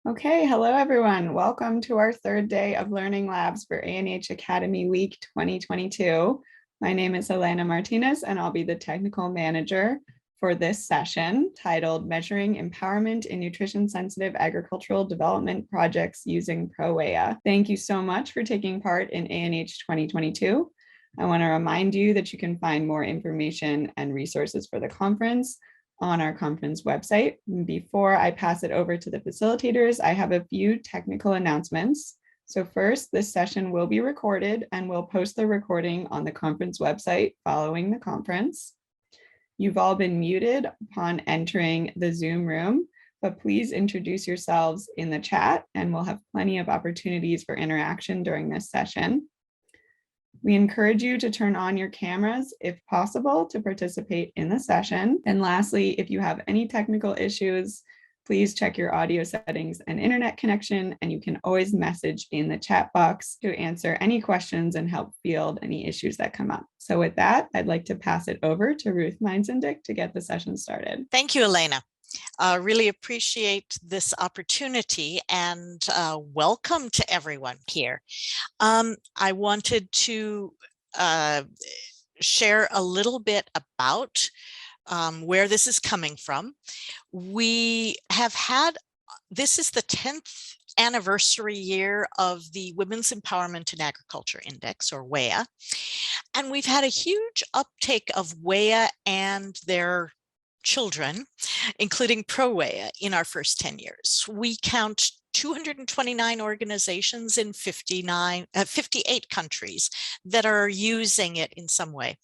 Okay, hello everyone. Welcome to our third day of Learning Labs for ANH Academy Week 2022. My name is Elena Martinez and I'll be the technical manager for this session titled Measuring Empowerment in Nutrition-Sensitive Agricultural Development Projects Using ProWEA. Thank you so much for taking part in ANH 2022. I want to remind you that you can find more information and resources for the conference on our conference website. Before I pass it over to the facilitators, I have a few technical announcements. So first, this session will be recorded and we'll post the recording on the conference website following the conference. You've all been muted upon entering the Zoom room, but please introduce yourselves in the chat and we'll have plenty of opportunities for interaction during this session. We encourage you to turn on your cameras if possible to participate in the session. And lastly, if you have any technical issues, please check your audio settings and internet connection, and you can always message in the chat box to answer any questions and help field any issues that come up. So with that, I'd like to pass it over to Ruth Meinzendick to get the session started. Thank you, Elena. Really appreciate this opportunity and welcome to everyone here. I wanted to share a little bit about where this is coming from. We have had, this is the 10th anniversary year of the Women's Empowerment in Agriculture Index, or WEA, and we've had a huge uptake of WEA and their children, including ProWEA, in our first 10 years. We count 229 organizations in 58 countries that are using it in some way.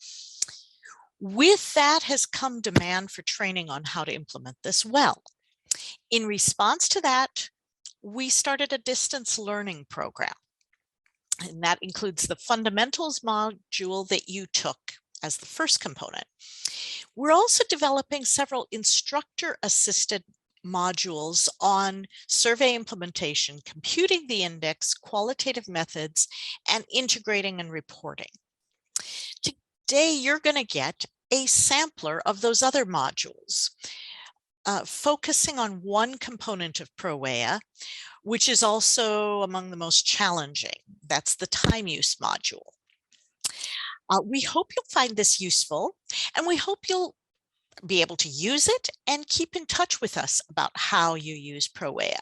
With that has come demand for training on how to implement this well. In response to that, we started a distance learning program, and that includes the fundamentals module that you took as the first component. We're also developing several instructor-assisted modules on survey implementation, computing the index, qualitative methods, and integrating and reporting. Today, you're going to get a sampler of those other modules, focusing on one component of ProWEA, which is also among the most challenging. That's the time use module. We hope you'll find this useful, and we hope you'll be able to use it and keep in touch with us about how you use ProWEA.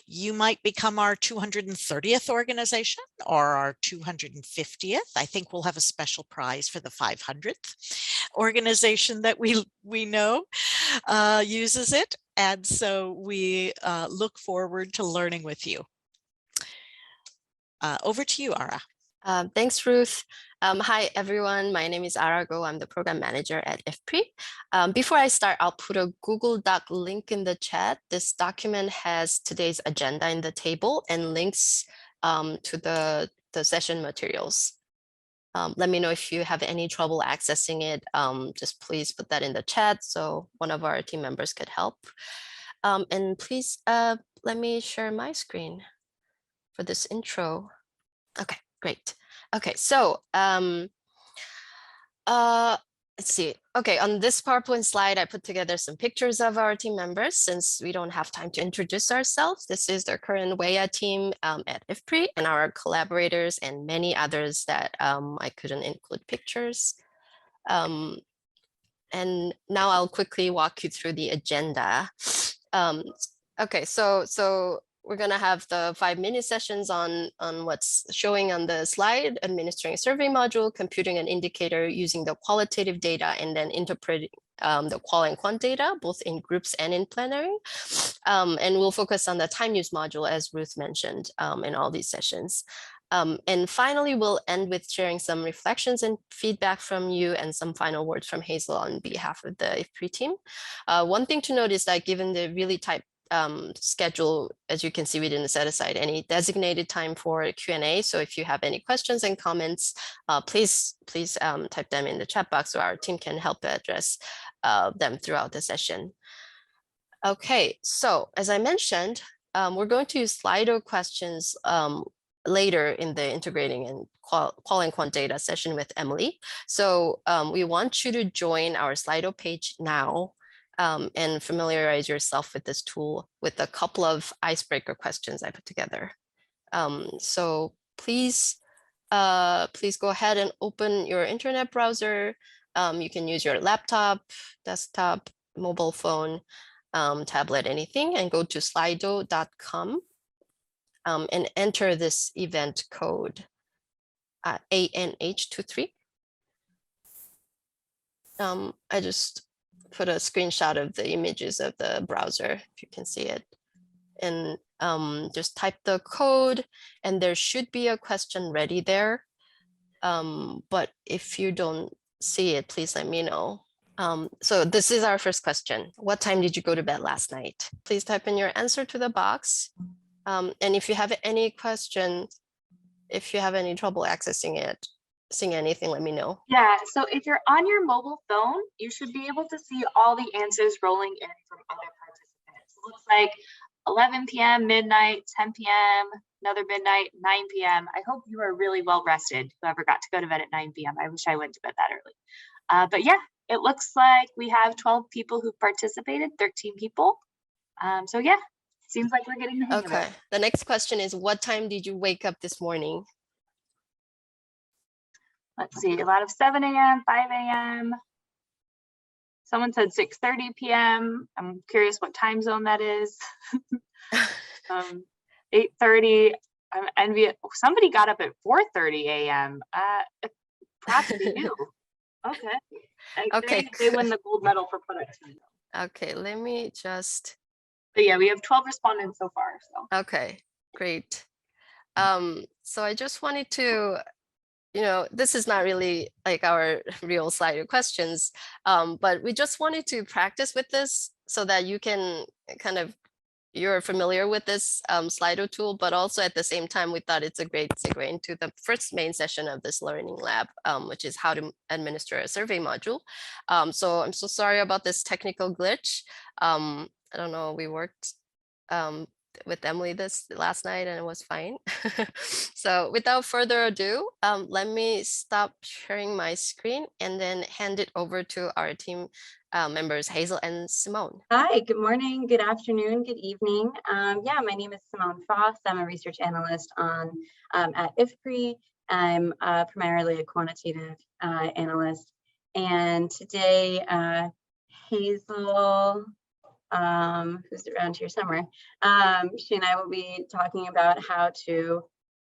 You might become our 230th organization or our 250th. I think we'll have a special prize for the 500th organization that we know uses it. And so we look forward to learning with you. Over to you, Ara. Thanks, Ruth. Hi, everyone. My name is Arago. I'm the program manager at FPRE. Before I start, I'll put a Google Doc link in the chat. This document has today's agenda in the table and links to the session materials. Let me know if you have any trouble accessing it. Just please put that in the chat so one of our team members could help. And please let me share my screen for this intro. Okay. Great. Okay, so let's see. Okay, on this PowerPoint slide, I put together some pictures of our team members since we don't have time to introduce ourselves. This is the current WEA team at FPRE and our collaborators and many others that I couldn't include pictures. And now I'll quickly walk you through the agenda. Okay, so we're going to have the 5-minute sessions on what's showing on the slide: administering a survey module, computing an indicator using the qualitative data, and then interpreting the qual and quant data, both in groups and in plenary. And we'll focus on the time use module, as Ruth mentioned, in all these sessions. And finally, we'll end with sharing some reflections and feedback from you and some final words from Hazel on behalf of the FPRE team. One thing to note is that given the really tight schedule, as you can see, we didn't set aside any designated time for Q&A. So if you have any questions and comments, please type them in the chat box so our team can help address them throughout the session. Okay, so as I mentioned, we're going to use Slido questions later in the integrating and qual and quant data session with Emily. So we want you to join our Slido page now and familiarize yourself with this tool with a couple of icebreaker questions I put together. So please go ahead and open your internet browser. You can use your laptop, desktop, mobile phone, tablet, anything, and go to slido.com and enter this event code, ANH23. I just put a screenshot of the images of the browser, if you can see it. And just type the code, and there should be a question ready there. But if you don't see it, please let me know. So this is our first question. What time did you go to bed last night? Please type in your answer to the box. And if you have any questions, if you have any trouble accessing it, seeing anything, let me know. Yeah, so if you're on your mobile phone, you should be able to see all the answers rolling in from other participants. It looks like 11 p.m., midnight, 10 p.m., another midnight, 9 p.m. I hope you are really well rested, whoever got to go to bed at 9 p.m. I wish I went to bed that early. But yeah, it looks like we have 12 people who participated, 13 people. So yeah, seems like we're getting the hang of it. Okay, the next question is, what time did you wake up this morning? Let's see, a lot of 7 a.m., 5 a.m. Someone said 6:30 p.m. I'm curious what time zone that is. 8:30. I'm envious. Somebody got up at 4:30 a.m. Props to you. Okay. Okay. They win the gold medal for productivity. Okay, let me just. But yeah, we have 12 respondents so far. So. Okay, great. So I just wanted to, this is not really like our real Slido questions, but we just wanted to practice with this so that you can you're familiar with this Slido tool, but also at the same time, we thought it's a great segue into the first main session of this learning lab, which is how to administer a survey module. So I'm so sorry about this technical glitch. I don't know, we worked with Emily this last night and it was fine. So without further ado, let me stop sharing my screen and then hand it over to our team members, Hazel and Simone. Hi, good morning, good afternoon, good evening. Yeah, my name is Simone Foss. I'm a research analyst at IFPRI. I'm primarily a quantitative analyst. And today, Hazel, who's around here somewhere, she and I will be talking about how to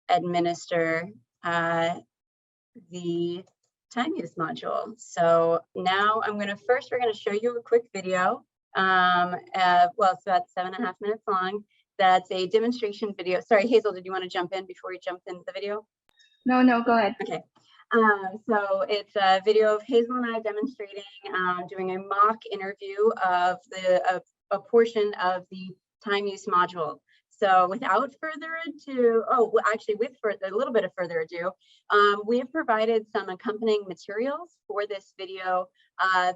administer the time use module. So now we're going to show you a quick video. Well, it's about 7.5 minutes long. That's a demonstration video. Sorry, Hazel, did you want to jump in before we jump into the video? No, go ahead. Okay. So it's a video of Hazel and I demonstrating, doing a mock interview of a portion of the time use module. So without further ado, with a little bit of further ado, we have provided some accompanying materials for this video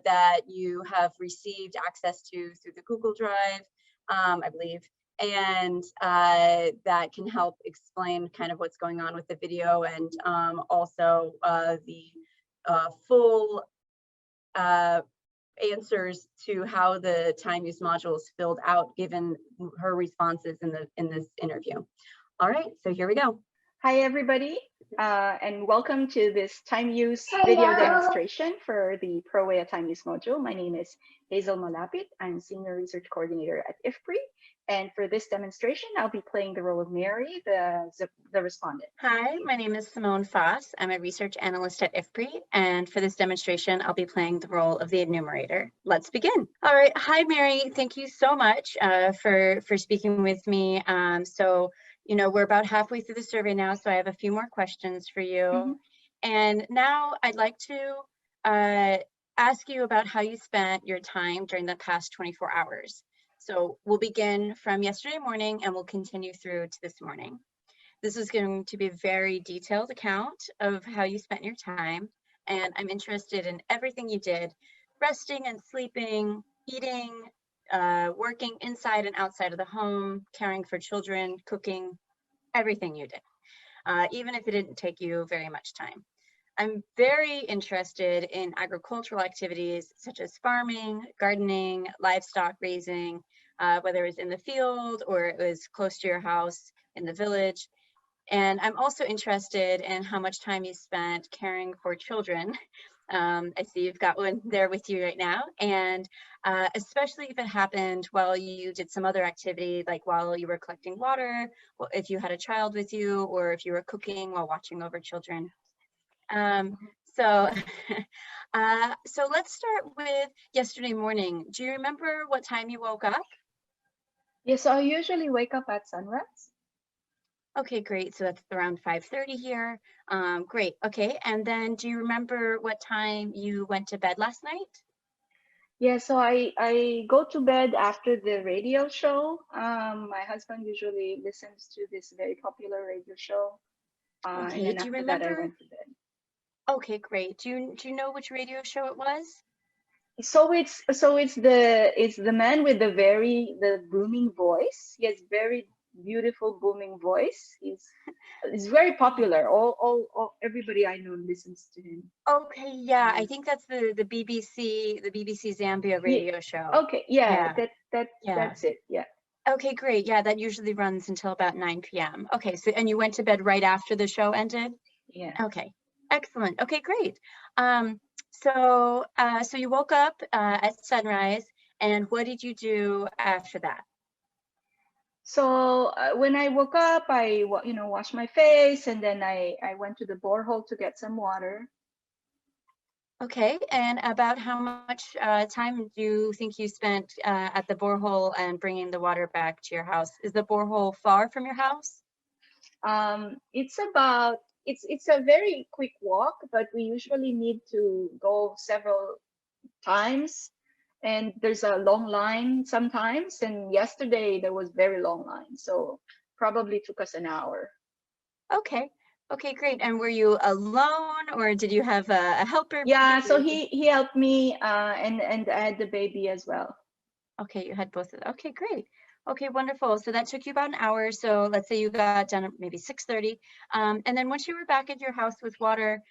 that you have received access to through the Google Drive, I believe, and that can help explain kind of what's going on with the video, and also the full answers to how the time use module is filled out given her responses in this interview. All right, so here we go. Hi everybody, and welcome to this time use video demonstration for the ProWea time use module. My name is Hazel Malapit. I'm Senior Research Coordinator at IFPRI. And for this demonstration, I'll be playing the role of Mary, the respondent. Hi, my name is Simone Foss. I'm a research analyst at IFPRI. And for this demonstration, I'll be playing the role of the enumerator. Let's begin. All right. Hi, Mary. Thank you so much for speaking with me. So, we're about halfway through the survey now, so I have a few more questions for you. Mm-hmm. And now I'd like to ask you about how you spent your time during the past 24 hours. So we'll begin from yesterday morning and we'll continue through to this morning. This is going to be a very detailed account of how you spent your time. And I'm interested in everything you did, resting and sleeping, eating, working inside and outside of the home, caring for children, cooking, everything you did, even if it didn't take you very much time. I'm very interested in agricultural activities such as farming, gardening, livestock raising, whether it's in the field or it was close to your house in the village. And I'm also interested in how much time you spent caring for children. I see you've got one there with you right now. And especially if it happened while you did some other activity, like while you were collecting water, if you had a child with you, or if you were cooking while watching over children. So let's start with yesterday morning. Do you remember what time you woke up? Yes, so I usually wake up at sunrise. Okay, great. So that's around 5:30 here. Great. Okay. And then do you remember what time you went to bed last night? Yeah, so I go to bed after the radio show. My husband usually listens to this very popular radio show. And Okay. then Do you after that, I remember? went to bed. Okay, great. Do you know which radio show it was? So it's the man with the booming voice. He has very beautiful booming voice. He's very popular. All everybody I know listens to him. Okay, yeah, I think that's the BBC Zambia radio show. Okay, yeah, Yeah. that's it. Yeah. Okay, great. Yeah, that usually runs until about 9 p.m. Okay, so and you went to bed right after the show ended? Yeah. Okay, excellent. Okay, great. So you woke up at sunrise, and what did you do after that? So when I woke up, I washed my face, and then I went to the borehole to get some water. Okay, and about how much time do you think you spent at the borehole and bringing the water back to your house? Is the borehole far from your house? It's a very quick walk, but we usually need to go several times, and there's a long line sometimes. And yesterday there was very long line, so probably took us an hour. Okay. Okay, great. And were you alone, or did you have a helper? Yeah, so he helped me, and I had the baby as well. Okay, you had both of them. Okay, great. Okay, wonderful. So that took you about an hour. So let's say you got done at maybe 6:30. And then once you were back at your house with water,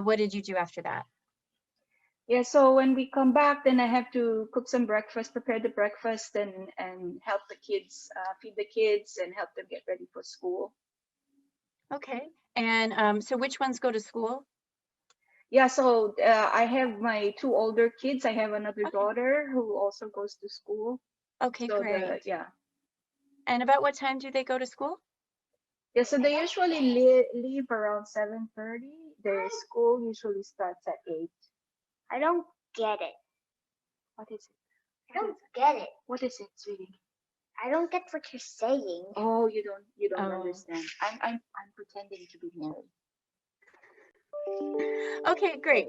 what did you do after that? Yeah, so when we come back, then I have to cook some breakfast, prepare the breakfast, and help the kids, feed the kids, and help them get ready for school. Okay. And so which ones go to school? Yeah, so I have my two older kids. I have another daughter who also goes to school. Okay, so great. Yeah. And about what time do they go to school? Yeah, so they usually leave around 7:30. Their school usually starts at 8. I don't get it. What is it? I don't get it. What is it, sweetie? I don't get what you're saying. Oh, you don't Oh. understand. I'm pretending to be married. Okay, great.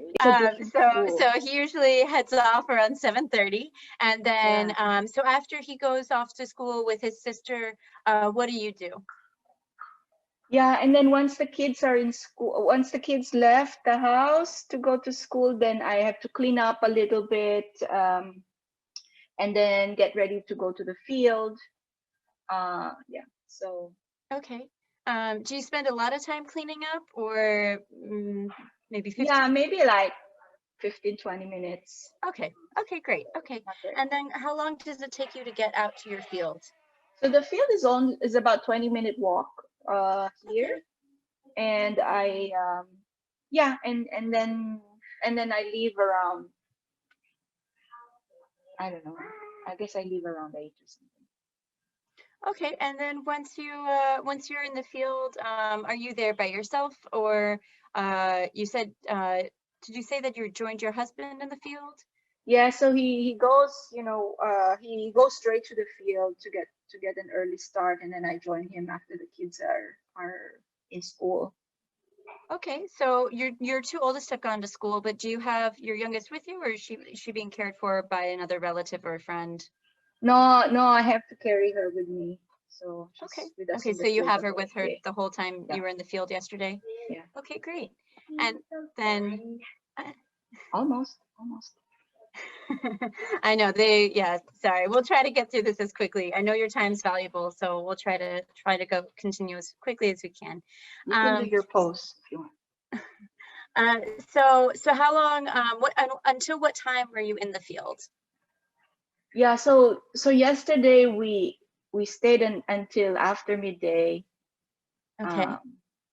School. So he usually heads off around 7:30, and then so after he goes off to school with his sister, what do you do? Yeah, and then once the kids are in school, once the kids left the house to go to school, then I have to clean up a little bit, and then get ready to go to the field. Yeah, so. Okay. Do you spend a lot of time cleaning up, or maybe 15? Yeah, maybe like 15-20 minutes. Okay. Okay, great. Okay. And then how long does it take you to get out to your field? So the field is about 20-minute walk here, and I and then I leave around, I don't know, I guess I leave around 8 or something. Okay, and then once you're in the field, are you there by yourself, or you said did you say that you joined your husband in the field? Yeah, so he goes, he goes straight to the field to get an early start, and then I join him after the kids are in school. Okay, so your two oldest have gone to school, but do you have your youngest with you, or is she being cared for by another relative or a friend? No, I have to carry her with me. So okay. With us Okay, in the so you field have the her whole with her day. the whole time you were in the field yesterday? Yeah. Okay, great. And then almost. I know sorry, we'll try to get through this as quickly. I know your time's valuable, so we'll try to continue as quickly as we can. You can do your pose if you want. So how long, until what time were you in the field? Yeah, so yesterday we stayed until after midday. Okay.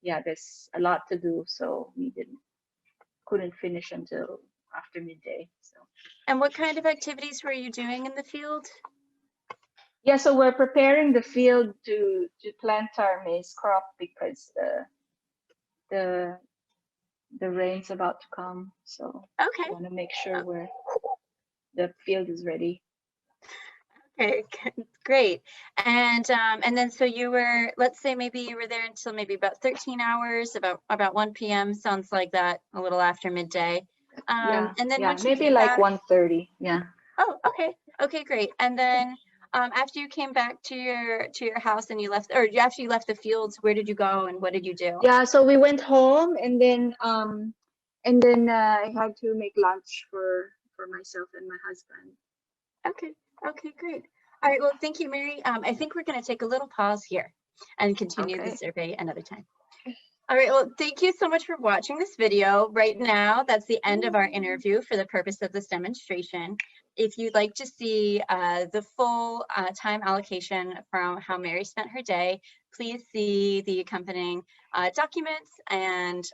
Yeah, there's a lot to do, so we couldn't finish until after midday. So. And what kind of activities were you doing in the field? Yeah, so we're preparing the field to plant our maize crop because the rain's about to come. So Okay. we want to make sure the field is ready. Okay, great. And then so you were, let's say maybe you were there until maybe about 13 hours, about 1 p.m. Sounds like that, a little after midday. Yeah, And then yeah, once you maybe came like back, 1:30. Yeah. oh, okay. Okay, great. And then after you came back to your house and you left, or after you left the fields, where did you go and what did you do? Yeah, so we went home and then I had to make lunch for myself and my husband. Okay. Okay, great. All right. Well, thank you, Mary. I think we're going to take a little pause here and continue the survey another time. All right. Well, thank you so much for watching this video. Right now, that's the end of our interview for the purpose of this demonstration. If you'd like to see the full time allocation from how Mary spent her day, please see the accompanying documents, and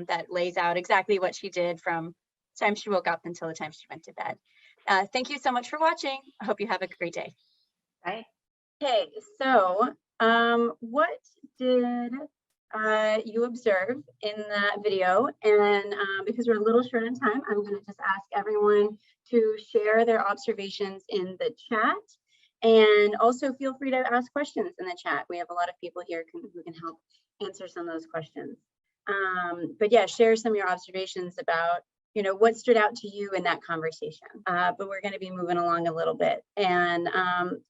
that lays out exactly what she did from the time she woke up until the time she went to bed. Thank you so much for watching. I hope you have a great day. Bye. Okay, so what did you observe in that video? And because we're a little short on time, I'm going to just ask everyone to share their observations in the chat. And also feel free to ask questions in the chat. We have a lot of people here who can help answer some of those questions. But yeah, share some of your observations about what stood out to you in that conversation. But we're going to be moving along a little bit and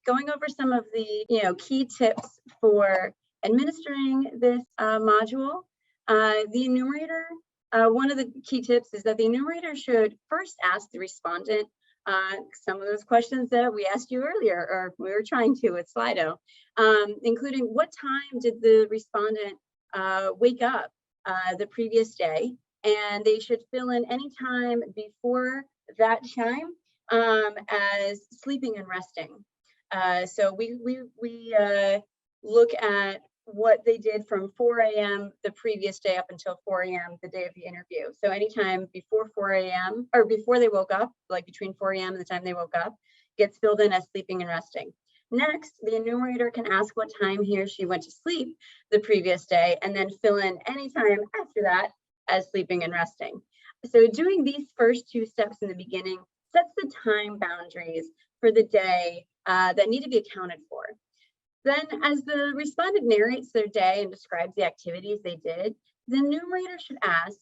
going over some of the key tips for administering this module. The enumerator, one of the key tips is that the enumerator should first ask the respondent some of those questions that we asked you earlier, or we were trying to with Slido, including what time did the respondent wake up the previous day, and they should fill in any time before that time as sleeping and resting. So we look at what they did from 4 a.m. the previous day up until 4 a.m. the day of the interview. So anytime before 4 a.m. or before they woke up, like between 4 a.m. and the time they woke up, gets filled in as sleeping and resting. Next, the enumerator can ask what time he or she went to sleep the previous day, and then fill in any time after that as sleeping and resting. So doing these first two steps in the beginning sets the time boundaries for the day that need to be accounted for. Then as the respondent narrates their day and describes the activities they did, the enumerator should ask,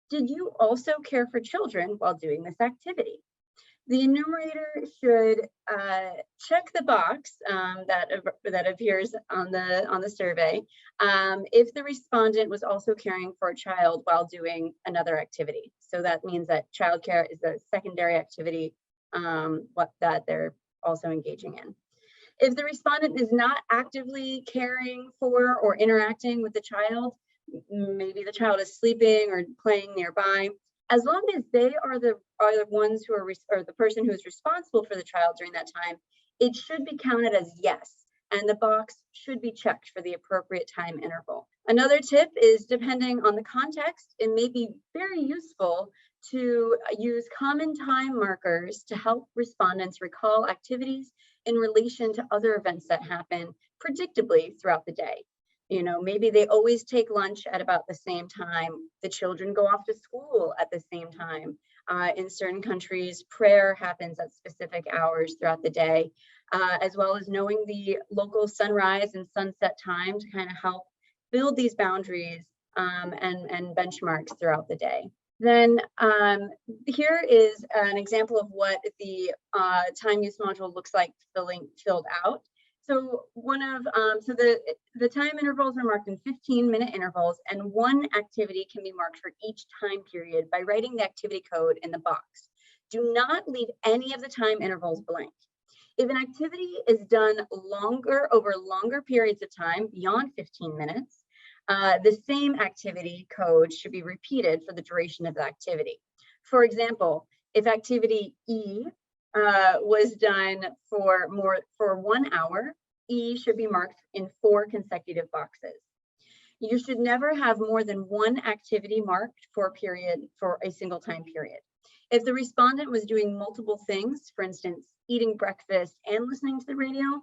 did you also care for children while doing this activity? The enumerator should check the box that appears on the survey if the respondent was also caring for a child while doing another activity. So that means that childcare is a secondary activity that they're also engaging in. If the respondent is not actively caring for or interacting with the child, maybe the child is sleeping or playing nearby, as long as they are the ones who are, or the person who is responsible for the child during that time, it should be counted as yes, and the box should be checked for the appropriate time interval. Another tip is, depending on the context, it may be very useful to use common time markers to help respondents recall activities in relation to other events that happen predictably throughout the day. Maybe they always take lunch at about the same time. The children go off to school at the same time. In certain countries, prayer happens at specific hours throughout the day, as well as knowing the local sunrise and sunset time to kind of help build these boundaries and benchmarks throughout the day. Then here is an example of what the time use module looks like filled out. So the time intervals are marked in 15-minute intervals, and one activity can be marked for each time period by writing the activity code in the box. Do not leave any of the time intervals blank. If an activity is done over longer periods of time, beyond 15 minutes, the same activity code should be repeated for the duration of the activity. For example, if activity E was done for 1 hour, E should be marked in 4 consecutive boxes. You should never have more than 1 activity marked for a single time period. If the respondent was doing multiple things, for instance, eating breakfast and listening to the radio,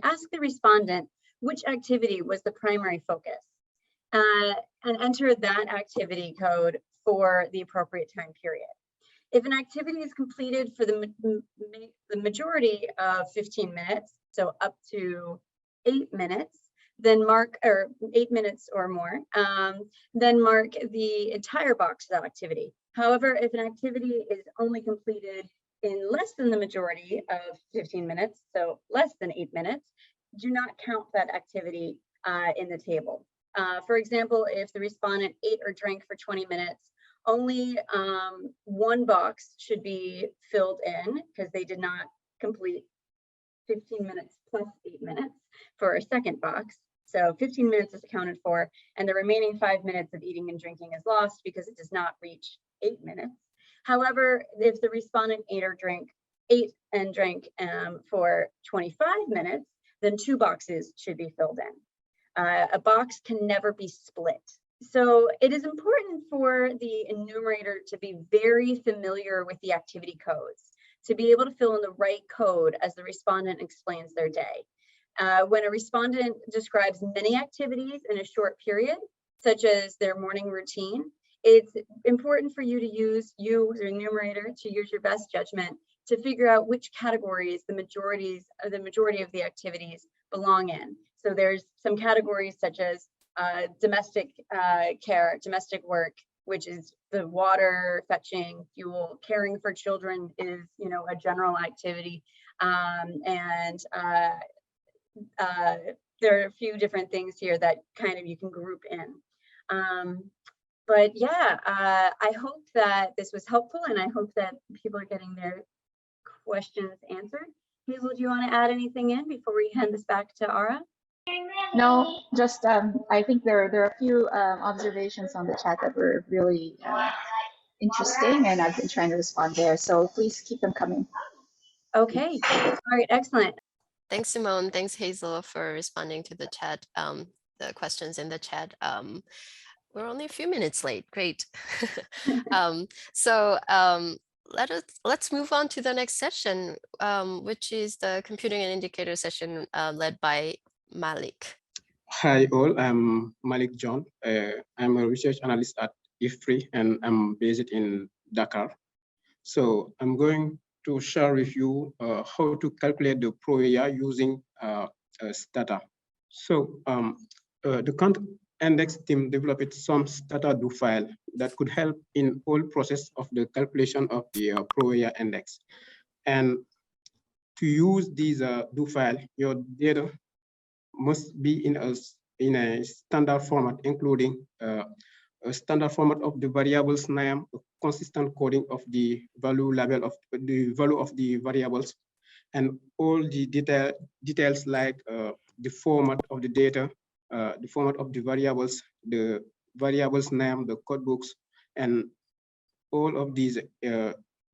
ask the respondent which activity was the primary focus, and enter that activity code for the appropriate time period. If an activity is completed for the majority of 15 minutes, so up to 8 minutes, then mark, or 8 minutes or more, then mark the entire box of that activity. However, if an activity is only completed in less than the majority of 15 minutes, so less than 8 minutes, do not count that activity in the table. For example, if the respondent ate or drank for 20 minutes, only 1 box should be filled in because they did not complete 15 minutes plus 8 minutes for a second box. So 15 minutes is accounted for, and the remaining 5 minutes of eating and drinking is lost because it does not reach 8 minutes. However, if the respondent ate and drank for 25 minutes, then 2 boxes should be filled in. A box can never be split. So it is important for the enumerator to be very familiar with the activity codes, to be able to fill in the right code as the respondent explains their day. When a respondent describes many activities in a short period, such as their morning routine, it's important for you to use, as an enumerator, to use your best judgment to figure out which categories the majority of the activities belong in. So there's some categories such as domestic care, domestic work, which is the water, fetching, fuel, caring for children is, a general activity. There are a few different things here that kind of you can group in. But yeah, I hope that this was helpful, and I hope that people are getting their questions answered. Hazel, do you want to add anything in before we hand this back to Ara? No, just I think there are a few observations on the chat that were really interesting, and I've been trying to respond there. So please keep them coming. Okay. All right. Excellent. Thanks, Simone. Thanks, Hazel, for responding to the chat, the questions in the chat. We're only a few minutes late. Great. Let's move on to the next session, which is the computing and indicator session led by Malik. Hi all, I'm Malik John. I'm a research analyst at IFPRI and I'm based in Dakar. So I'm going to share with you how to calculate the PROEA using Stata. So the content index team developed some Stata do file that could help in all process of the calculation of the PROEA index. And to use these do file, your data must be in a standard format, including a standard format of the variables name, a consistent coding of the value level of the variables, and all the details like the format of the data, the format of the variables name, the code books, and all of these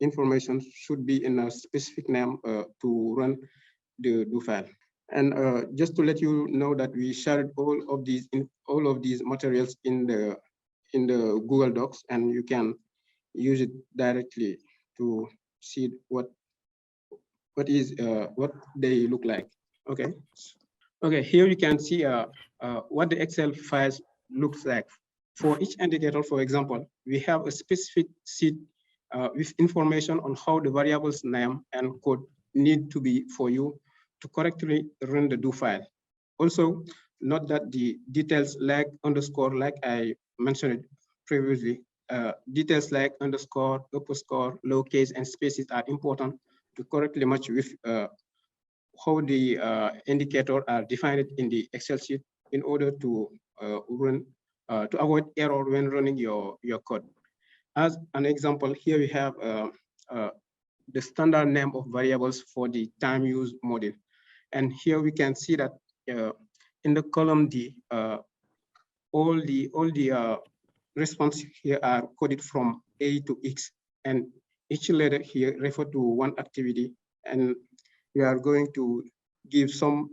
information should be in a specific name to run the do file. And just to let you know that we shared all of these materials in the Google Docs, and you can use it directly to see what they look like. Okay. Okay. Here you can see what the Excel files looks like. For each indicator, for example, we have a specific sheet with information on how the variables name and code need to be for you to correctly run the do file. Also, note that the details like underscore, like I mentioned previously, details like underscore, upperscore, lowercase, and spaces are important to correctly match with how the indicator are defined in the Excel sheet in order to avoid error when running your code. As an example, here we have the standard name of variables for the time use model. And here we can see that in the column D, all the response here are coded from A to X, and each letter here refer to one activity, and we are going to give some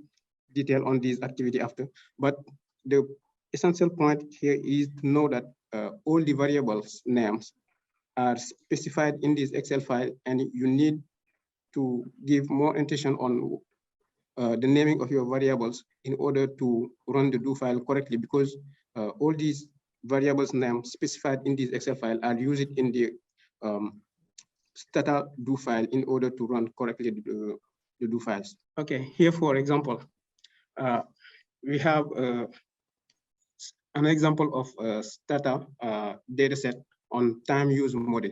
detail on this activity after. But the essential point here is to know that all the variables names are specified in this Excel file, and you need to give more attention on the naming of your variables in order to run the do file correctly, because all these variables names specified in this Excel file are used in the stata do file in order to run correctly the do files. Okay, here for example, we have an example of a stata data set on time use model.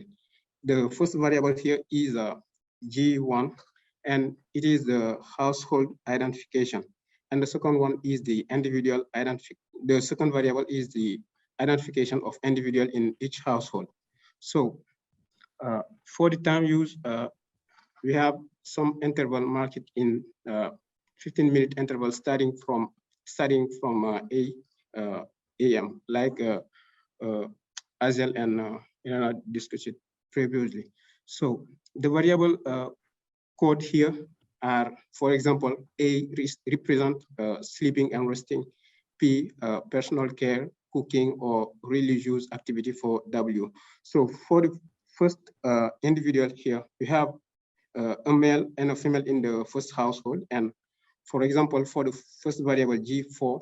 The first variable here is G1, and it is the household identification. And the second one is the individual identification. The second variable is the identification of individual in each household. So for the time use, we have some interval marked in 15-minute interval starting from AM, like Azel and discussed it previously. So the variable code here are, for example, A represent sleeping and resting, P personal care, cooking, or religious activity for W. So for the first individual here, we have a male and a female in the first household. And for example, for the first variable G4,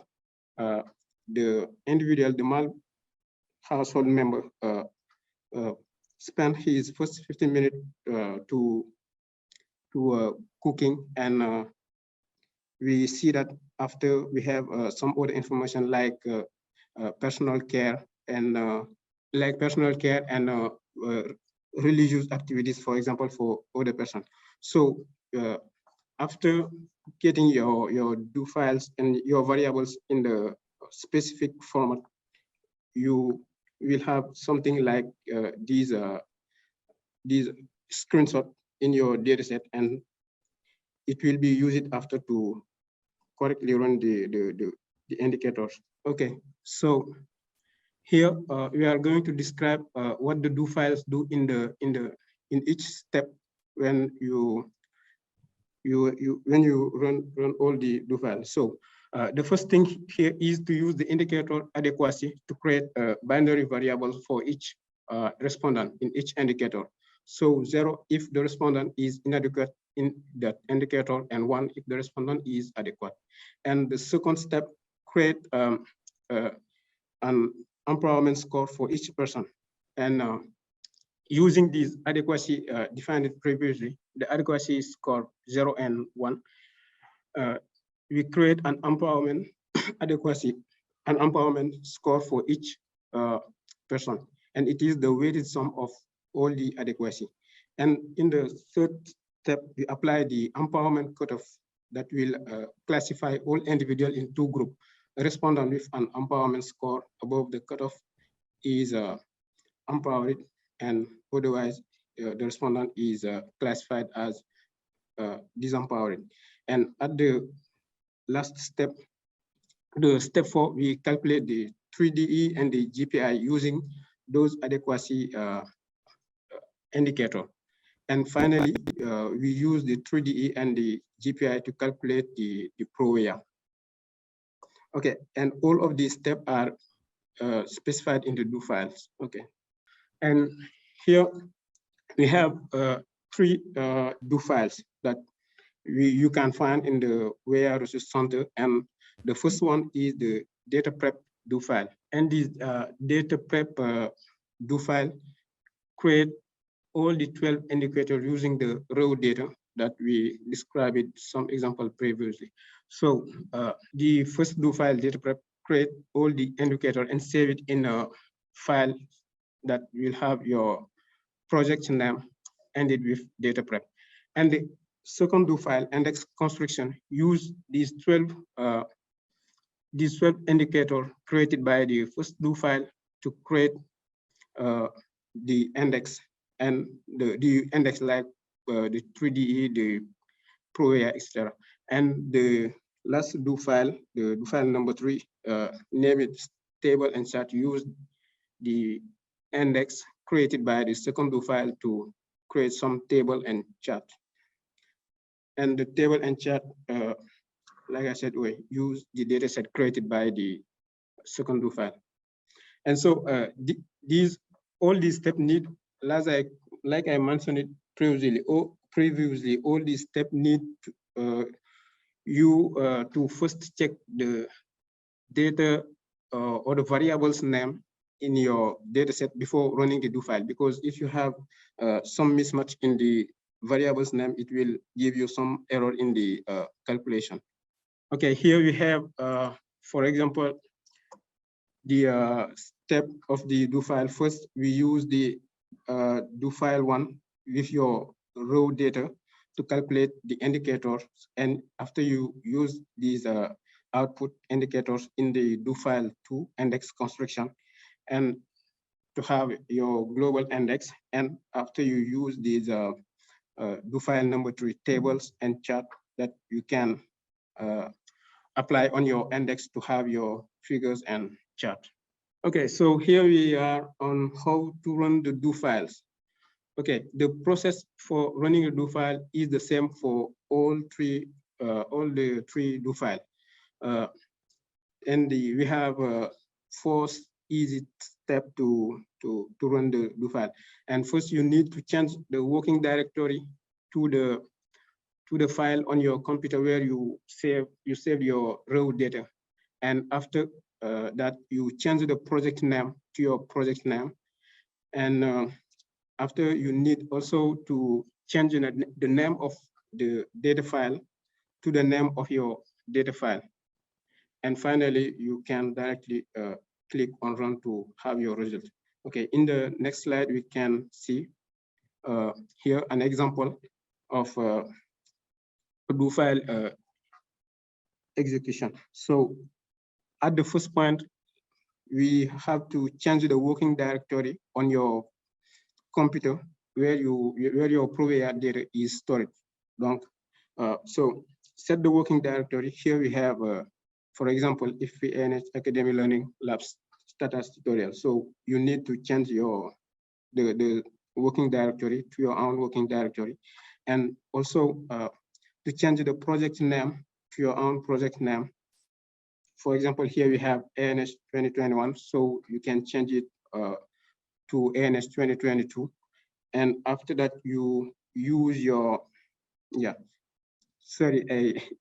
the individual, the male household member spent his first 15 minutes to cooking, and we see that after we have some other information like personal care and religious activities, for example, for other person. So after getting your do files and your variables in the specific format, you will have something like these screenshot in your dataset, and it will be used after to correctly run the indicators. Okay, so here we are going to describe what the do files do in each step when you run all the do files. So the first thing here is to use the indicator adequacy to create binary variables for each respondent in each indicator. So 0 if the respondent is inadequate in that indicator, and 1 if the respondent is adequate. And the second step, create an empowerment score for each person. And using this adequacy defined previously, the adequacy score 0 and 1, we create an empowerment empowerment score for each person, and it is the weighted sum of all the adequacy. And in the third step, we apply the empowerment cutoff that will classify all individuals in two groups. A respondent with an empowerment score above the cutoff is empowered, and otherwise the respondent is classified as disempowered. And at the last step, the step 4, we calculate the 3DE and the GPI using those adequacy indicator. And finally, we use the 3DE and the GPI to calculate the ProWea. Okay, and all of these steps are specified in the do files. Okay, and here we have 3 do files that you can find in the WEA Resource Center, and the first one is the data prep do file. And this data prep do file create all the 12 indicators using the raw data that we described in some example previously. So the first do file data prep create all the indicators and save it in a file that will have your project name ended with data prep. And the second do file index construction use these 12 indicators created by the first do file to create the index, and the index like the 3DE, the ProWea, etc. And the last do file, the do file number 3, name it table and chart, use the index created by the second do file to create some table and chart. And the table and chart, like I said, we use the data set created by the second do file. And so all these steps need, like I mentioned it previously, all these steps need you to first check the data or the variables name in your data set before running the do file, because if you have some mismatch in the variables name, it will give you some error in the calculation. Okay, here we have, for example, the step of the do file. First, we use the do file one with your raw data to calculate the indicators, and after you use these output indicators in the do file 2 index construction, and to have your global index, and after you use these do file number 3 tables and chart that you can apply on your index to have your figures and chart. Okay, so here we are on how to run the do files. Okay, the process for running a do file is the same for all the three do file. And we have 4 easy steps to run the do file. And first, you need to change the working directory to the file on your computer where you save your raw data. And after that, you change the project name to your project name. And after, you need also to change the name of the data file to the name of your data file. And finally, you can directly click on run to have your result. Okay, in the next slide, we can see here an example of a do file execution. So at the first point, we have to change the working directory on your computer where your Provea data is stored. So set the working directory. Here we have, for example, if we ANH Academic Learning Labs status tutorial. So you need to change the working directory to your own working directory, and also to change the project name to your own project name. For example, here we have ANH2021, so you can change it to ANH2022. And after that, you use your,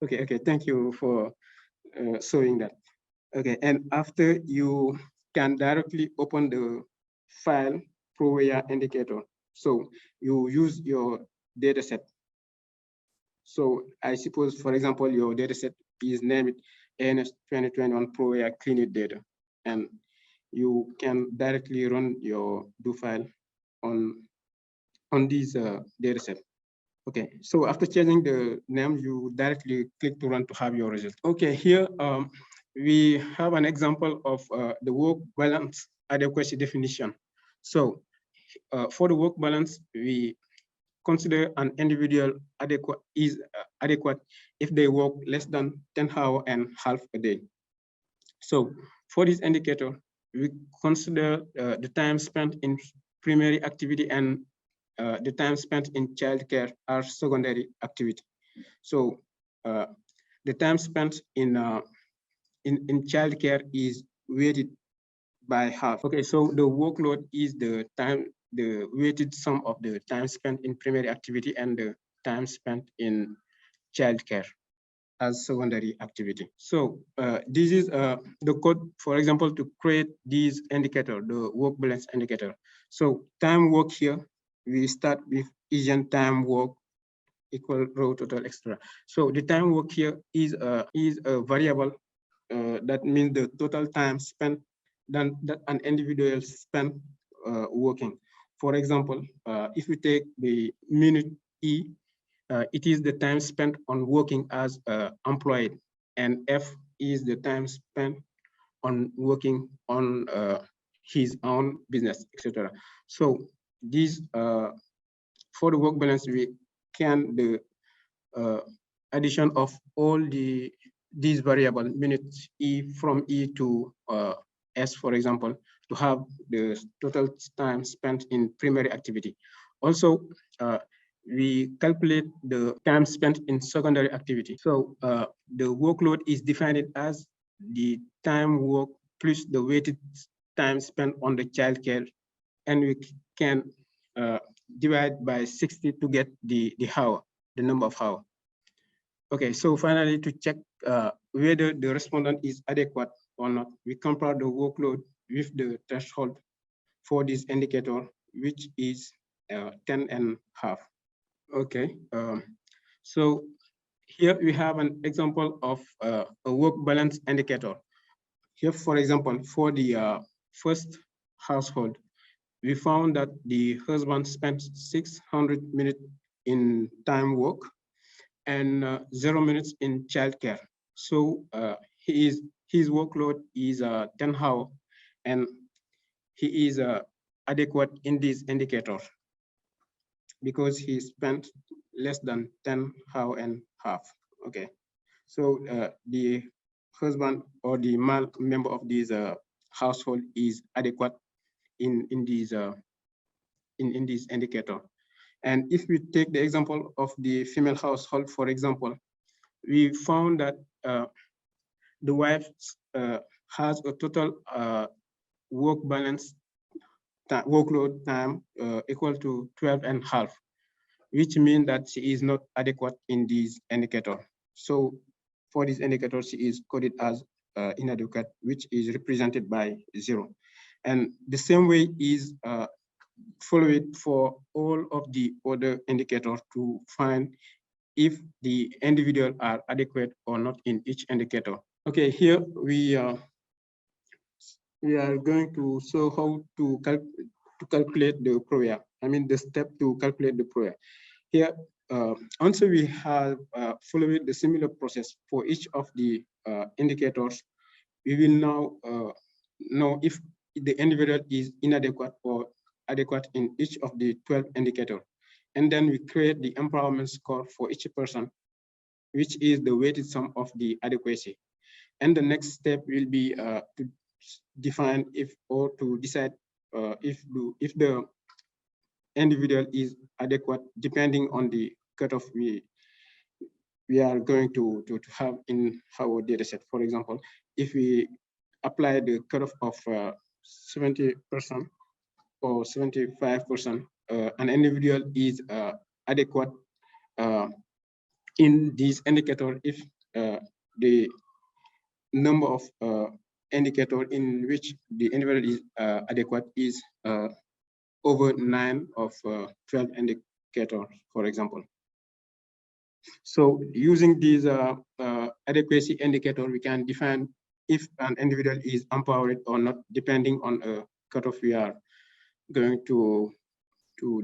okay, thank you for showing that. Okay, and after, you can directly open the file Provea indicator. So you use your data set. So I suppose, for example, your data set is named ANH2021 Provea Clean Data, and you can directly run your do file on these data set. Okay, so after changing the name, you directly click to run to have your result. Okay, here we have an example of the work balance adequacy definition. So for the work balance, we consider an individual is adequate if they work less than 10 hours and half a day. So for this indicator, we consider the time spent in primary activity and the time spent in childcare as secondary activity. So the time spent in childcare is weighted by half. Okay, so the workload is the weighted sum of the time spent in primary activity and the time spent in childcare as secondary activity. So this is the code, for example, to create this indicator, the work balance indicator. So time work here, we start with Asian time work equal row total extra. So the time work here is a variable that means the total time spent that an individual spent working. For example, if we take the minute E, it is the time spent on working as employed, and F is the time spent on working on his own business, etc. So these for the work balance, we can the addition of all these variable minutes E from E to S, for example, to have the total time spent in primary activity. Also, we calculate the time spent in secondary activity. So the workload is defined as the time work plus the weighted time spent on the childcare, and we can divide by 60 to get the hour, the number of hours. Okay, so finally, to check whether the respondent is adequate or not, we compare the workload with the threshold for this indicator, which is 10.5. Okay, so here we have an example of a work balance indicator. Here, for example, for the first household, we found that the husband spent 600 minutes in time work and 0 minutes in childcare. So his workload is 10 hours, and he is adequate in this indicator because he spent less than 10 hours and half. Okay, so the husband or the male member of this household is adequate in this indicator. And if we take the example of the female household, for example, we found that the wife has a total work balance workload time equal to 12.5, which means that she is not adequate in this indicator. So for this indicator, she is coded as inadequate, which is represented by 0. And the same way is followed for all of the other indicators to find if the individual are adequate or not in each indicator. Okay, here we are going to show how to calculate the PROA. I mean the step to calculate the PROA. Here, also we have followed the similar process for each of the indicators. We will now know if the individual is inadequate or adequate in each of the 12 indicators. And then we create the empowerment score for each person, which is the weighted sum of the adequacy. And the next step will be to define if or to decide if the individual is adequate depending on the cutoff we are going to have in our data set. For example, if we apply the cutoff of 70% or 75%, an individual is adequate in this indicator if the number of indicator in which the individual is adequate is over 9 of 12 indicators, for example. So using these adequacy indicator, we can define if an individual is empowered or not, depending on a cutoff we are going to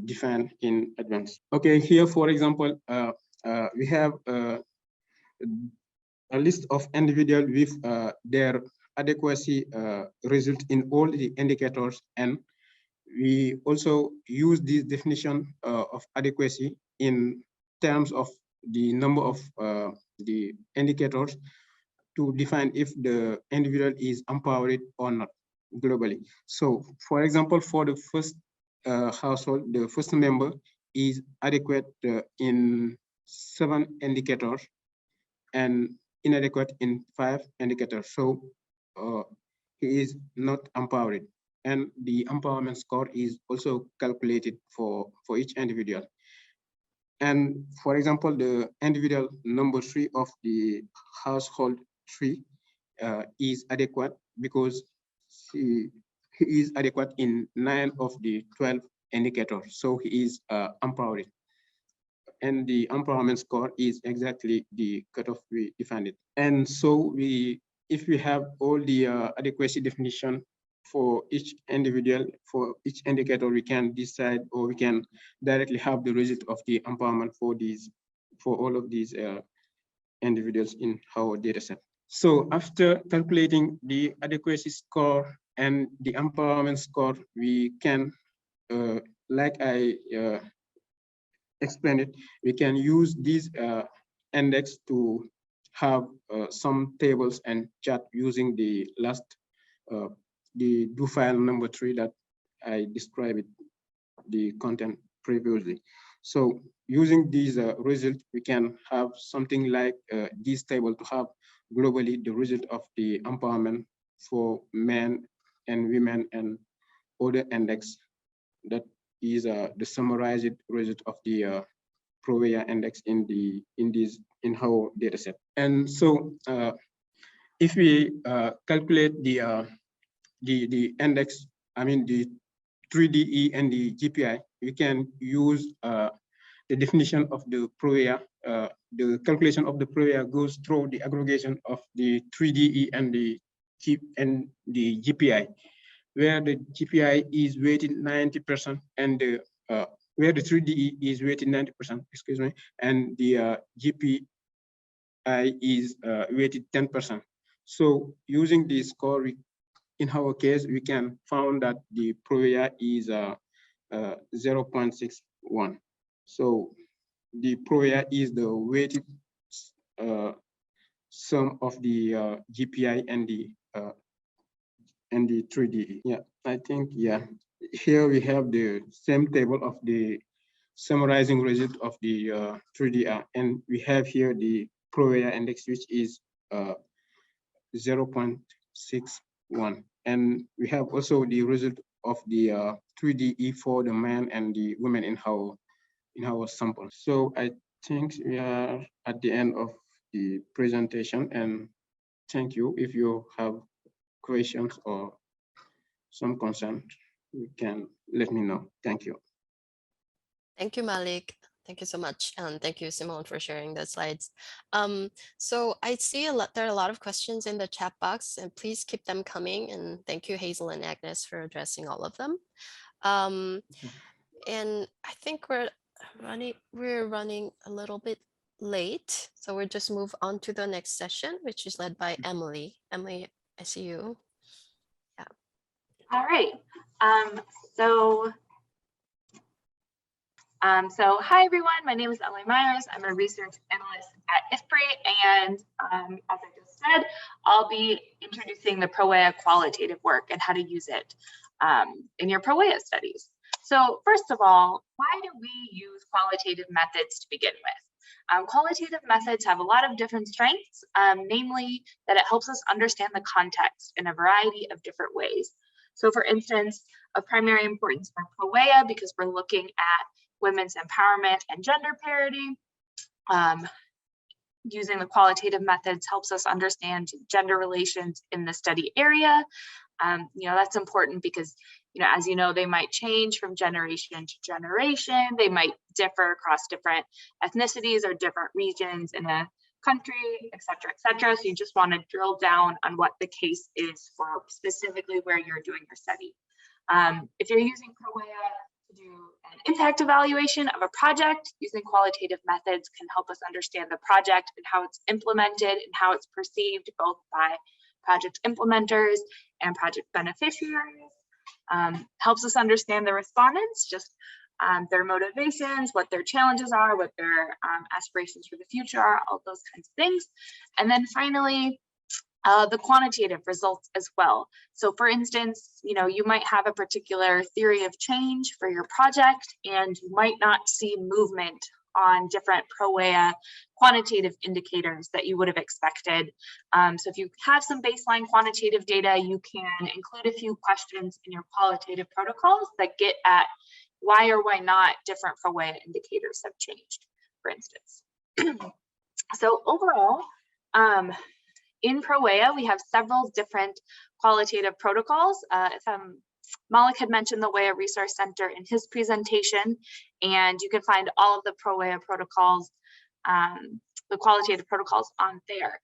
define in advance. Okay, here, for example, we have a list of individuals with their adequacy result in all the indicators, and we also use this definition of adequacy in terms of the number of the indicators to define if the individual is empowered or not globally. So, for example, for the first household, the first member is adequate in 7 indicators and inadequate in 5 indicators. So he is not empowered, and the empowerment score is also calculated for each individual. And for example, the individual number 3 of the household 3 is adequate because he is adequate in 9 of the 12 indicators. So he is empowered. And the empowerment score is exactly the cutoff we defined it. And so if we have all the adequacy definition for each individual, for each indicator, we can decide, or we can directly have the result of the empowerment for all of these individuals in our data set. So after calculating the adequacy score and the empowerment score, we can, like I explained it, we can use this index to have some tables and chart using the last the do file number 3 that I described the content previously. So using these results, we can have something like this table to have globally the result of the empowerment for men and women and other index that is the summarized result of the ProWeA index in our data set. And so if we calculate the index, I mean the 3DE and the GPI, we can use the definition of the ProWeA. The calculation of the ProWeA goes through the aggregation of the 3DE and the GPI, where the GPI is weighted 90% and the where the 3DE is weighted 90%, excuse me, and the GPI is weighted 10%. So using this score, in our case, we can find that the ProWeA is 0.61. So the ProWeA is the weighted sum of the GPI and the 3DE. Yeah, I think, yeah. Here we have the same table of the summarizing result of the 3DR, and we have here the ProWeA index, which is 0.61. And we have also the result of the 3DE for the men and the women in our sample. So I think we are at the end of the presentation, and thank you. If you have questions or some concern, you can let me know. Thank you. Thank you, Malik. Thank you so much. And thank you, Simone, for sharing the slides. So I see there are a lot of questions in the chat box, and please keep them coming. And thank you, Hazel and Agnes, for addressing all of them. And I think we're running a little bit late. So we'll just move on to the next session, which is led by Emily. Emily, I see you. Yeah. All right. So hi everyone, my name is Emily Myers. I'm a research analyst at IFPRI, and as I just said, I'll be introducing the ProWeA qualitative work and how to use it in your ProWeA studies. So first of all, why do we use qualitative methods to begin with? Qualitative methods have a lot of different strengths, namely that it helps us understand the context in a variety of different ways. So for instance, of primary importance for ProWeA, because we're looking at women's empowerment and gender parity. Using the qualitative methods helps us understand gender relations in the study area. That's important because, as you know, they might change from generation to generation. They might differ across different ethnicities or different regions in a country, et cetera, et cetera. So you just want to drill down on what the case is for specifically where you're doing your study. If you're using ProWeA to do an impact evaluation of a project, using qualitative methods can help us understand the project and how it's implemented and how it's perceived both by project implementers and project beneficiaries. Helps us understand the respondents, just their motivations, what their challenges are, what their aspirations for the future are, all those kinds of things. And then finally, the quantitative results as well. So for instance, you might have a particular theory of change for your project, and you might not see movement on different ProWeA quantitative indicators that you would have expected. So if you have some baseline quantitative data, you can include a few questions in your qualitative protocols that get at why or why not different ProWeA indicators have changed, for instance. So overall, in ProWeA, we have several different qualitative protocols. Malik had mentioned the WEA Resource Center in his presentation, and you can find all of the ProWeA protocols, the qualitative protocols on there.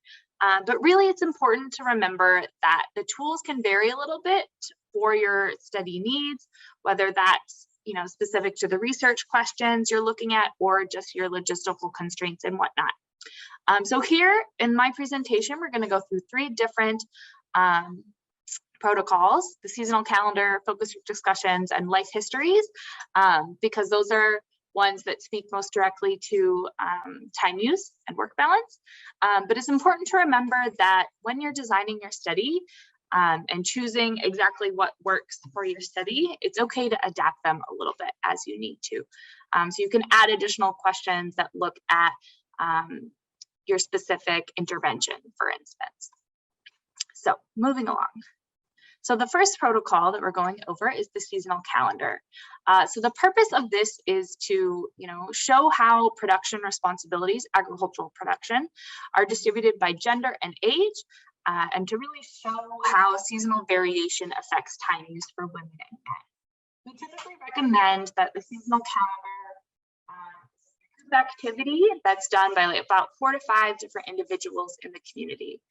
But really, it's important to remember that the tools can vary a little bit for your study needs, whether that's specific to the research questions you're looking at or just your logistical constraints and whatnot. So here in my presentation, we're going to go through 3 different protocols: the seasonal calendar, focus group discussions, and life histories, because those are ones that speak most directly to time use and work balance. But it's important to remember that when you're designing your study, and choosing exactly what works for your study, it's okay to adapt them a little bit as you need to. So you can add additional questions that look at your specific intervention, for instance. So moving along. So the first protocol that we're going over is the seasonal calendar. So the purpose of this is to, show how production responsibilities, agricultural production, are distributed by gender and age, and to really show how seasonal variation affects time use for women and men. We typically recommend that the seasonal calendar is an activity that's done by about 4 to 5 different individuals in the community.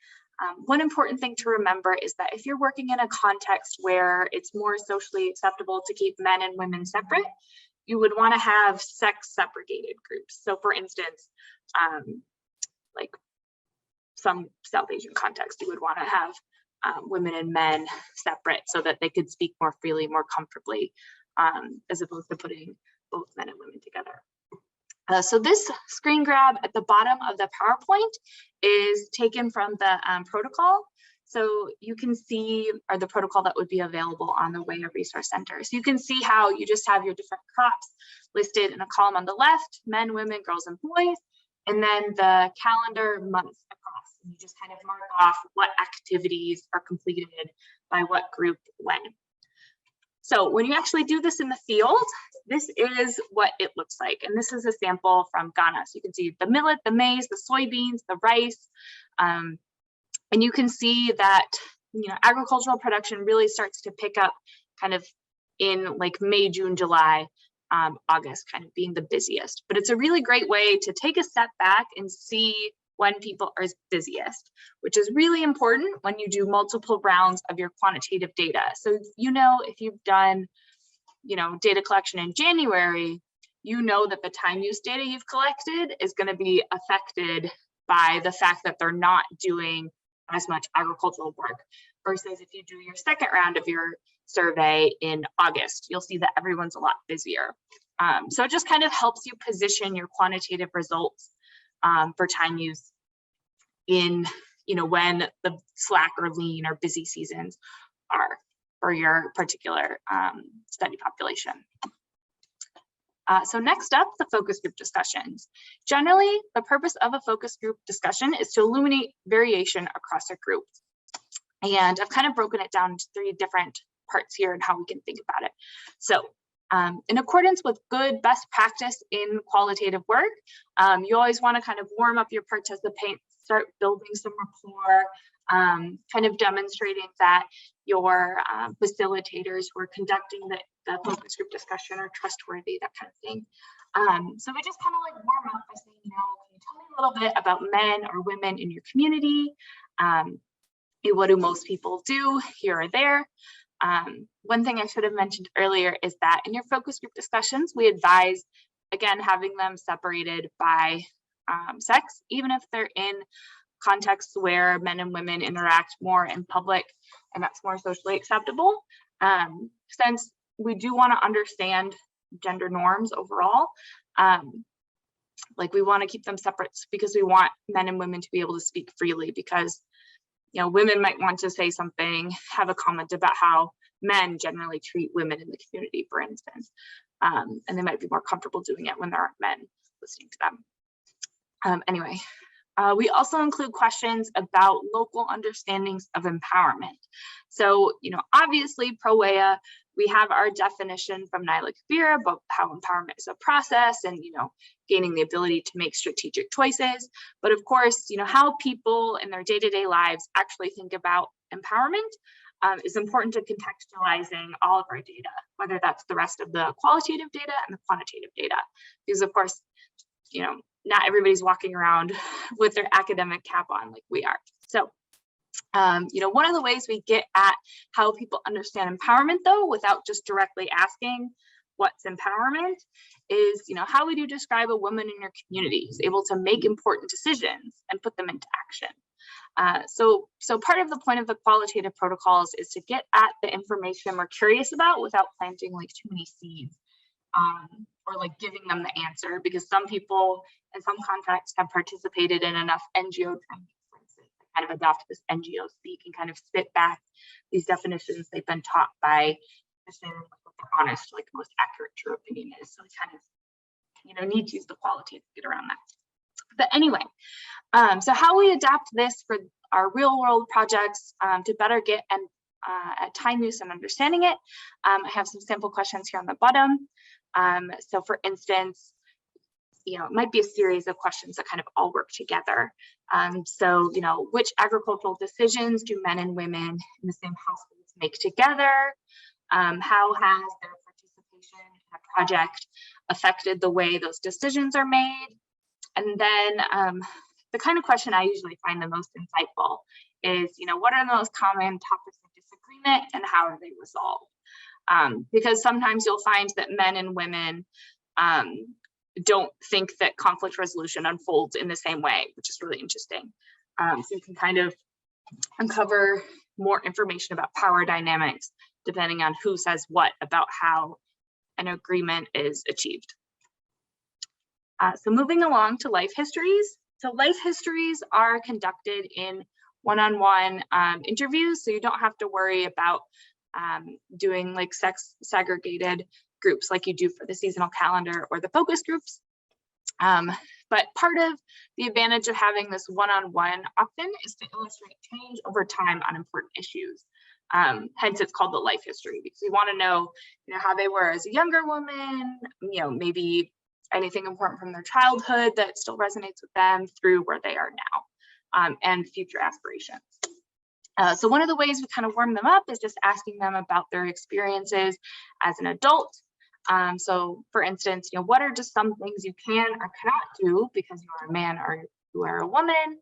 One important thing to remember is that if you're working in a context where it's more socially acceptable to keep men and women separate, you would want to have sex segregated groups. So for instance, like some South Asian context, you would want to have women and men separate so that they could speak more freely, more comfortably, as opposed to putting both men and women together. So this screen grab at the bottom of the PowerPoint is taken from the protocol. So you can see, or the protocol that would be available on the WEA Resource Center. So you can see how you just have your different crops listed in a column on the left, men, women, girls, and boys, and then the calendar months across. And you just kind of mark off what activities are completed by what group when. So when you actually do this in the field, this is what it looks like. And this is a sample from Ghana. So you can see the millet, the maize, the soybeans, the rice. And you can see that, agricultural production really starts to pick up kind of in like May, June, July, August kind of being the busiest. But it's a really great way to take a step back and see when people are busiest, which is really important when you do multiple rounds of your quantitative data. So, if you've done, data collection in January, that the time use data you've collected is going to be affected by the fact that they're not doing as much agricultural work versus if you do your second round of your survey in August, you'll see that everyone's a lot busier. So it just kind of helps you position your quantitative results for time use in, when the slack or lean or busy seasons are for your particular study population. So next up, the focus group discussions. Generally, the purpose of a focus group discussion is to illuminate variation across a group. And I've kind of broken it down into 3 different parts here and how we can think about it. So in accordance with good best practice in qualitative work, you always want to kind of warm up your participants, start building some rapport, kind of demonstrating that your facilitators who are conducting the focus group discussion are trustworthy, that kind of thing. So we just kind of like warm up by saying, can you tell me a little bit about men or women in your community? What do most people do here or there? One thing I should have mentioned earlier is that in your focus group discussions, we advise, again, having them separated by sex, even if they're in contexts where men and women interact more in public and that's more socially acceptable. Since we do want to understand gender norms overall, we want to keep them separate because we want men and women to be able to speak freely, because women might want to say something, have a comment about how men generally treat women in the community, for instance, and they might be more comfortable doing it when there aren't men listening to them. Anyway, we also include questions about local understandings of empowerment. So, obviously pro-WEA, we have our definition from Naila Kabir about how empowerment is a process and, gaining the ability to make strategic choices. But of course, how people in their day-to-day lives actually think about empowerment is important to contextualizing all of our data, whether that's the rest of the qualitative data and the quantitative data. Because of course, not everybody's walking around with their academic cap on like we are. So, one of the ways we get at how people understand empowerment, though, without just directly asking what's empowerment, is, how would you describe a woman in your community who's able to make important decisions and put them into action? So part of the point of the qualitative protocols is to get at the information we're curious about without planting like too many seeds. Or like giving them the answer, because some people in some contexts have participated in enough NGO training, for instance, that kind of adopt this NGO speak and kind of spit back these definitions they've been taught by what they're honest, like the most accurate true opinion is. So we kind of, you know, need to use the qualitative to get around that. But anyway, so how we adapt this for our real world projects to better get at time use and understanding it. I have some sample questions here on the bottom. So for instance, you know, it might be a series of questions that kind of all work together. So, you know, which agricultural decisions do men and women in the same households make together? How has their participation in a project affected the way those decisions are made? And then the kind of question I usually find the most insightful is, you know, what are the most common topics of disagreement and how are they resolved? Because sometimes you'll find that men and women don't think that conflict resolution unfolds in the same way, which is really interesting. So you can kind of uncover more information about power dynamics depending on who says what about how an agreement is achieved. So moving along to life histories. So life histories are conducted in one-on-one interviews, so you don't have to worry about doing like sex segregated groups like you do for the seasonal calendar or the focus groups. But part of the advantage of having this one-on-one often is to illustrate change over time on important issues. Hence it's called the life history, because we want to know, you know, how they were as a younger woman, you know, maybe anything important from their childhood that still resonates with them through where they are now, and future aspirations. So one of the ways we kind of warm them up is just asking them about their experiences as an adult. So for instance, you know, what are just some things you can or cannot do because you are a man or you are a woman?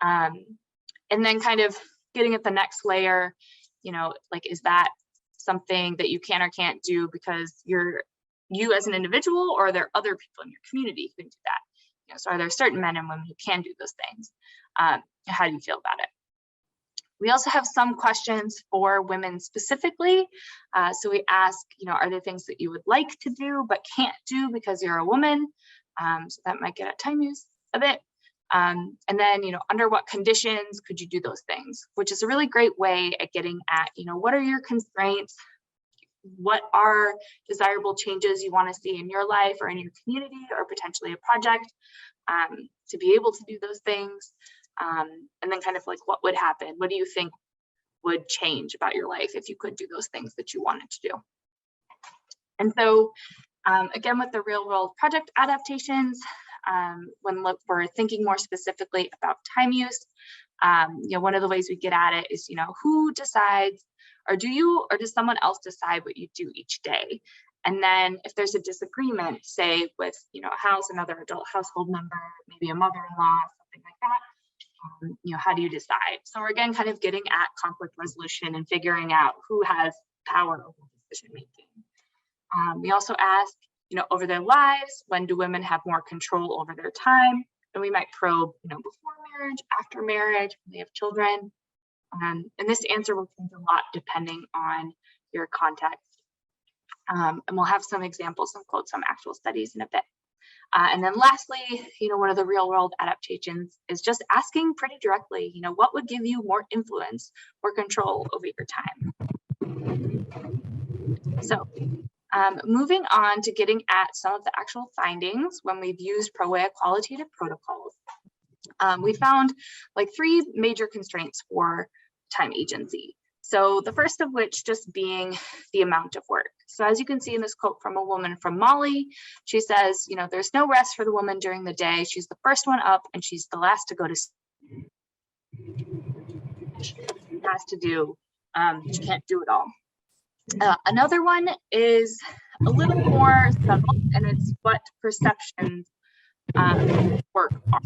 And then kind of getting at the next layer, you know, like, is that something that you can or can't do because you as an individual, or are there other people in your community who can do that? You know, so are there certain men and women who can do those things? How do you feel about it? We also have some questions for women specifically. So we ask, you know, are there things that you would like to do but can't do because you're a woman? So that might get at time use a bit. And then, you know, under what conditions could you do those things? Which is a really great way at getting at, you know, what are your constraints? What are desirable changes you want to see in your life or in your community or potentially a project to be able to do those things? And then kind of like, what would happen? What do you think would change about your life if you could do those things that you wanted to do? And so again, with the real world project adaptations, when we're thinking more specifically about time use, you know, one of the ways we get at it is, you know, who decides, or do you, or does someone else decide what you do each day? And then if there's a disagreement, say with, you know, a house, another adult household member, maybe a mother-in-law, something like that, you know, how do you decide? So we're again kind of getting at conflict resolution and figuring out who has power over decision making. We also ask, you know, over their lives, when do women have more control over their time? And we might probe, you know, before marriage, after marriage, when they have children. And this answer will change a lot depending on your context. And we'll have some examples and quotes from actual studies in a bit. And then lastly, you know, one of the real world adaptations is just asking pretty directly, you know, what would give you more influence or control over your time? So moving on to getting at some of the actual findings when we've used ProWea qualitative protocols, we found like 3 major constraints for time agency. So the first of which just being the amount of work. So as you can see in this quote from a woman from Mali, she says, you know, there's no rest for the woman during the day. She's the first one up and she's the last to go to sleep. She has to do, she can't do it all. Another one is a little more subtle, and it's what perceptions work are.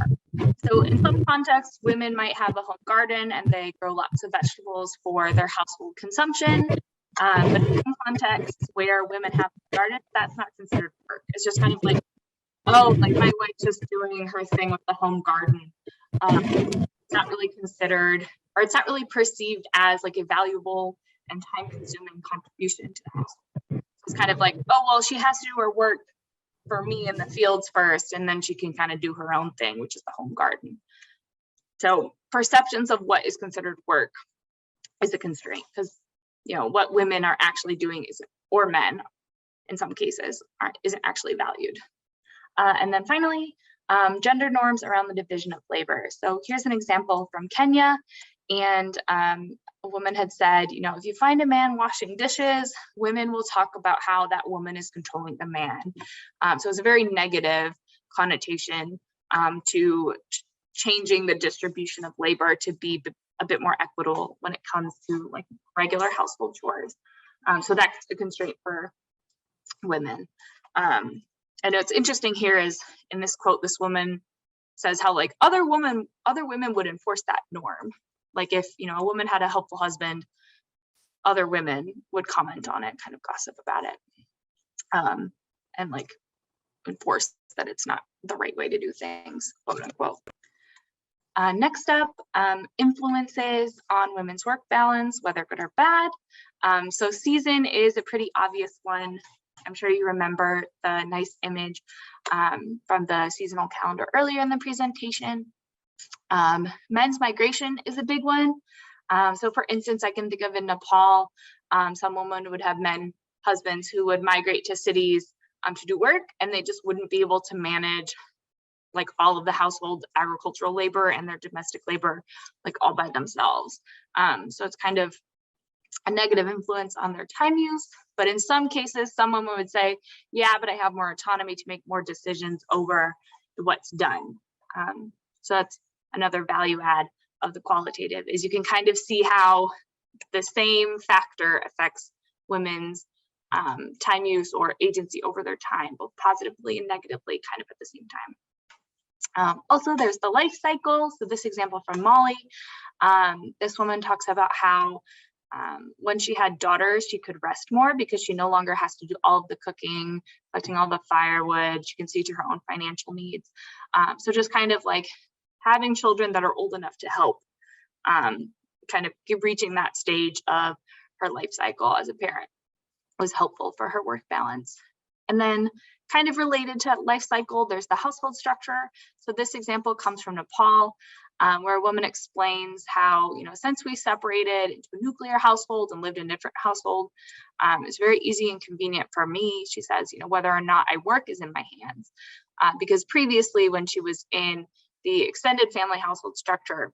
So in some contexts, women might have a home garden and they grow lots of vegetables for their household consumption. But in some contexts where women have gardens, that's not considered work. It's just kind of like, oh, like my wife's just doing her thing with the home garden. It's not really considered, or it's not really perceived as like a valuable and time-consuming contribution to the household. It's kind of like, oh, well, she has to do her work for me in the fields first, and then she can kind of do her own thing, which is the home garden. So perceptions of what is considered work is a constraint, because what women are actually doing is, or men in some cases, isn't actually valued. And then finally, gender norms around the division of labor. So here's an example from Kenya, and a woman had said, if you find a man washing dishes, women will talk about how that woman is controlling the man. So it's a very negative connotation to changing the distribution of labor to be a bit more equitable when it comes to like regular household chores. So that's a constraint for women. I know it's interesting here is in this quote, this woman says how like other women would enforce that norm. Like if a woman had a helpful husband, other women would comment on it, kind of gossip about it, and like enforce that it's not the right way to do things, quote unquote. Next up, influences on women's work balance, whether good or bad. So season is a pretty obvious one. I'm sure you remember the nice image from the seasonal calendar earlier in the presentation. Men's migration is a big one. So for instance, I can think of in Nepal, some women would have husbands who would migrate to cities to do work, and they just wouldn't be able to manage like all of the household agricultural labor and their domestic labor like all by themselves. So it's kind of a negative influence on their time use. But in some cases, some women would say, yeah, but I have more autonomy to make more decisions over what's done. So that's another value add of the qualitative, is you can kind of see how the same factor affects women's time use or agency over their time, both positively and negatively, kind of at the same time. Also, there's the life cycle. So this example from Molly, this woman talks about how when she had daughters, she could rest more because she no longer has to do all of the cooking, collecting all the firewood. She can see to her own financial needs. So just kind of like having children that are old enough to help, kind of reaching that stage of her life cycle as a parent was helpful for her work balance. And then kind of related to life cycle, there's the household structure. So this example comes from Nepal, where a woman explains how, since we separated into a nuclear household and lived in different households, it's very easy and convenient for me, she says, whether or not I work is in my hands. Because previously when she was in the extended family household structure,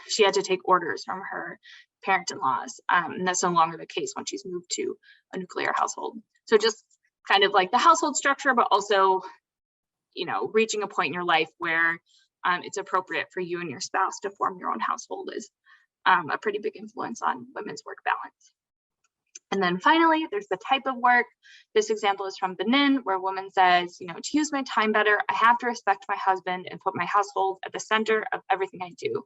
she had to take orders from her parent-in-laws, and that's no longer the case when she's moved to a nuclear household. So just kind of like the household structure, but also, reaching a point in your life where it's appropriate for you and your spouse to form your own household is a pretty big influence on women's work balance. And then finally, there's the type of work. This example is from Benin, where a woman says, to use my time better, I have to respect my husband and put my household at the center of everything I do.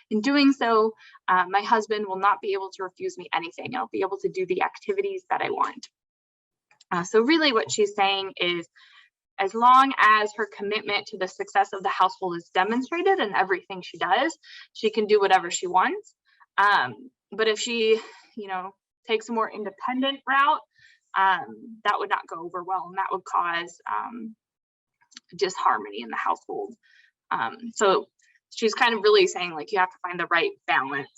In doing so, my husband will not be able to refuse me anything. I'll be able to do the activities that I want. So really what she's saying is, as long as her commitment to the success of the household is demonstrated in everything she does, she can do whatever she wants. But if she, takes a more independent route, that would not go over well, and that would cause disharmony in the household. So she's kind of really saying, like, you have to find the right balance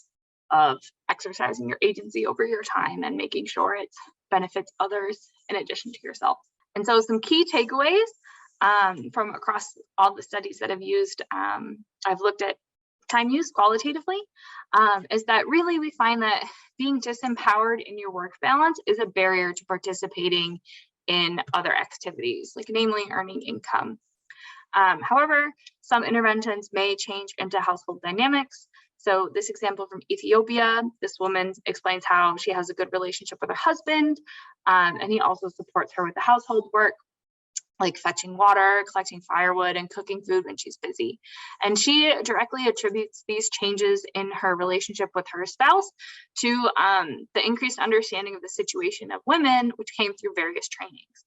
of exercising your agency over your time and making sure it benefits others in addition to yourself. And so some key takeaways from across all the studies that I've used, I've looked at time use qualitatively, is that really we find that being disempowered in your work balance is a barrier to participating in other activities, like namely earning income. However, some interventions may change into household dynamics. So this example from Ethiopia, this woman explains how she has a good relationship with her husband, and he also supports her with the household work, like fetching water, collecting firewood, and cooking food when she's busy. And she directly attributes these changes in her relationship with her spouse to the increased understanding of the situation of women, which came through various trainings.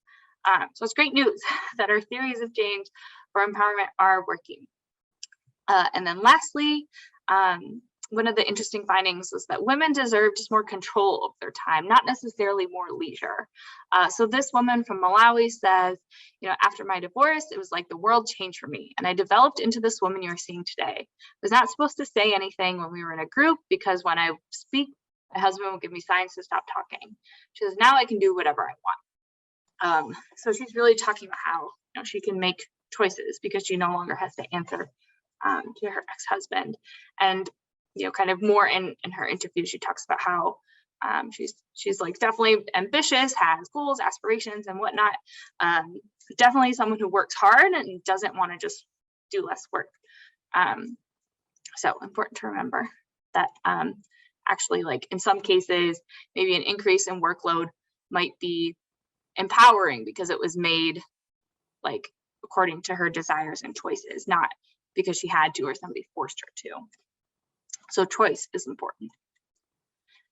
So it's great news that our theories of change for empowerment are working. And then lastly, one of the interesting findings was that women deserve just more control of their time, not necessarily more leisure. So this woman from Malawi says, you know, after my divorce, it was like the world changed for me. And I developed into this woman you're seeing today. I was not supposed to say anything when we were in a group because when I speak, my husband will give me signs to stop talking. She says, now I can do whatever I want. So she's really talking about how, you know, she can make choices because she no longer has to answer to her ex-husband. And you know, kind of more in her interview, she talks about how she's like definitely ambitious, has goals, aspirations, and whatnot. Definitely someone who works hard and doesn't want to just do less work. So important to remember that actually, like in some cases, maybe an increase in workload might be empowering because it was made like according to her desires and choices, not because she had to or somebody forced her to. So choice is important.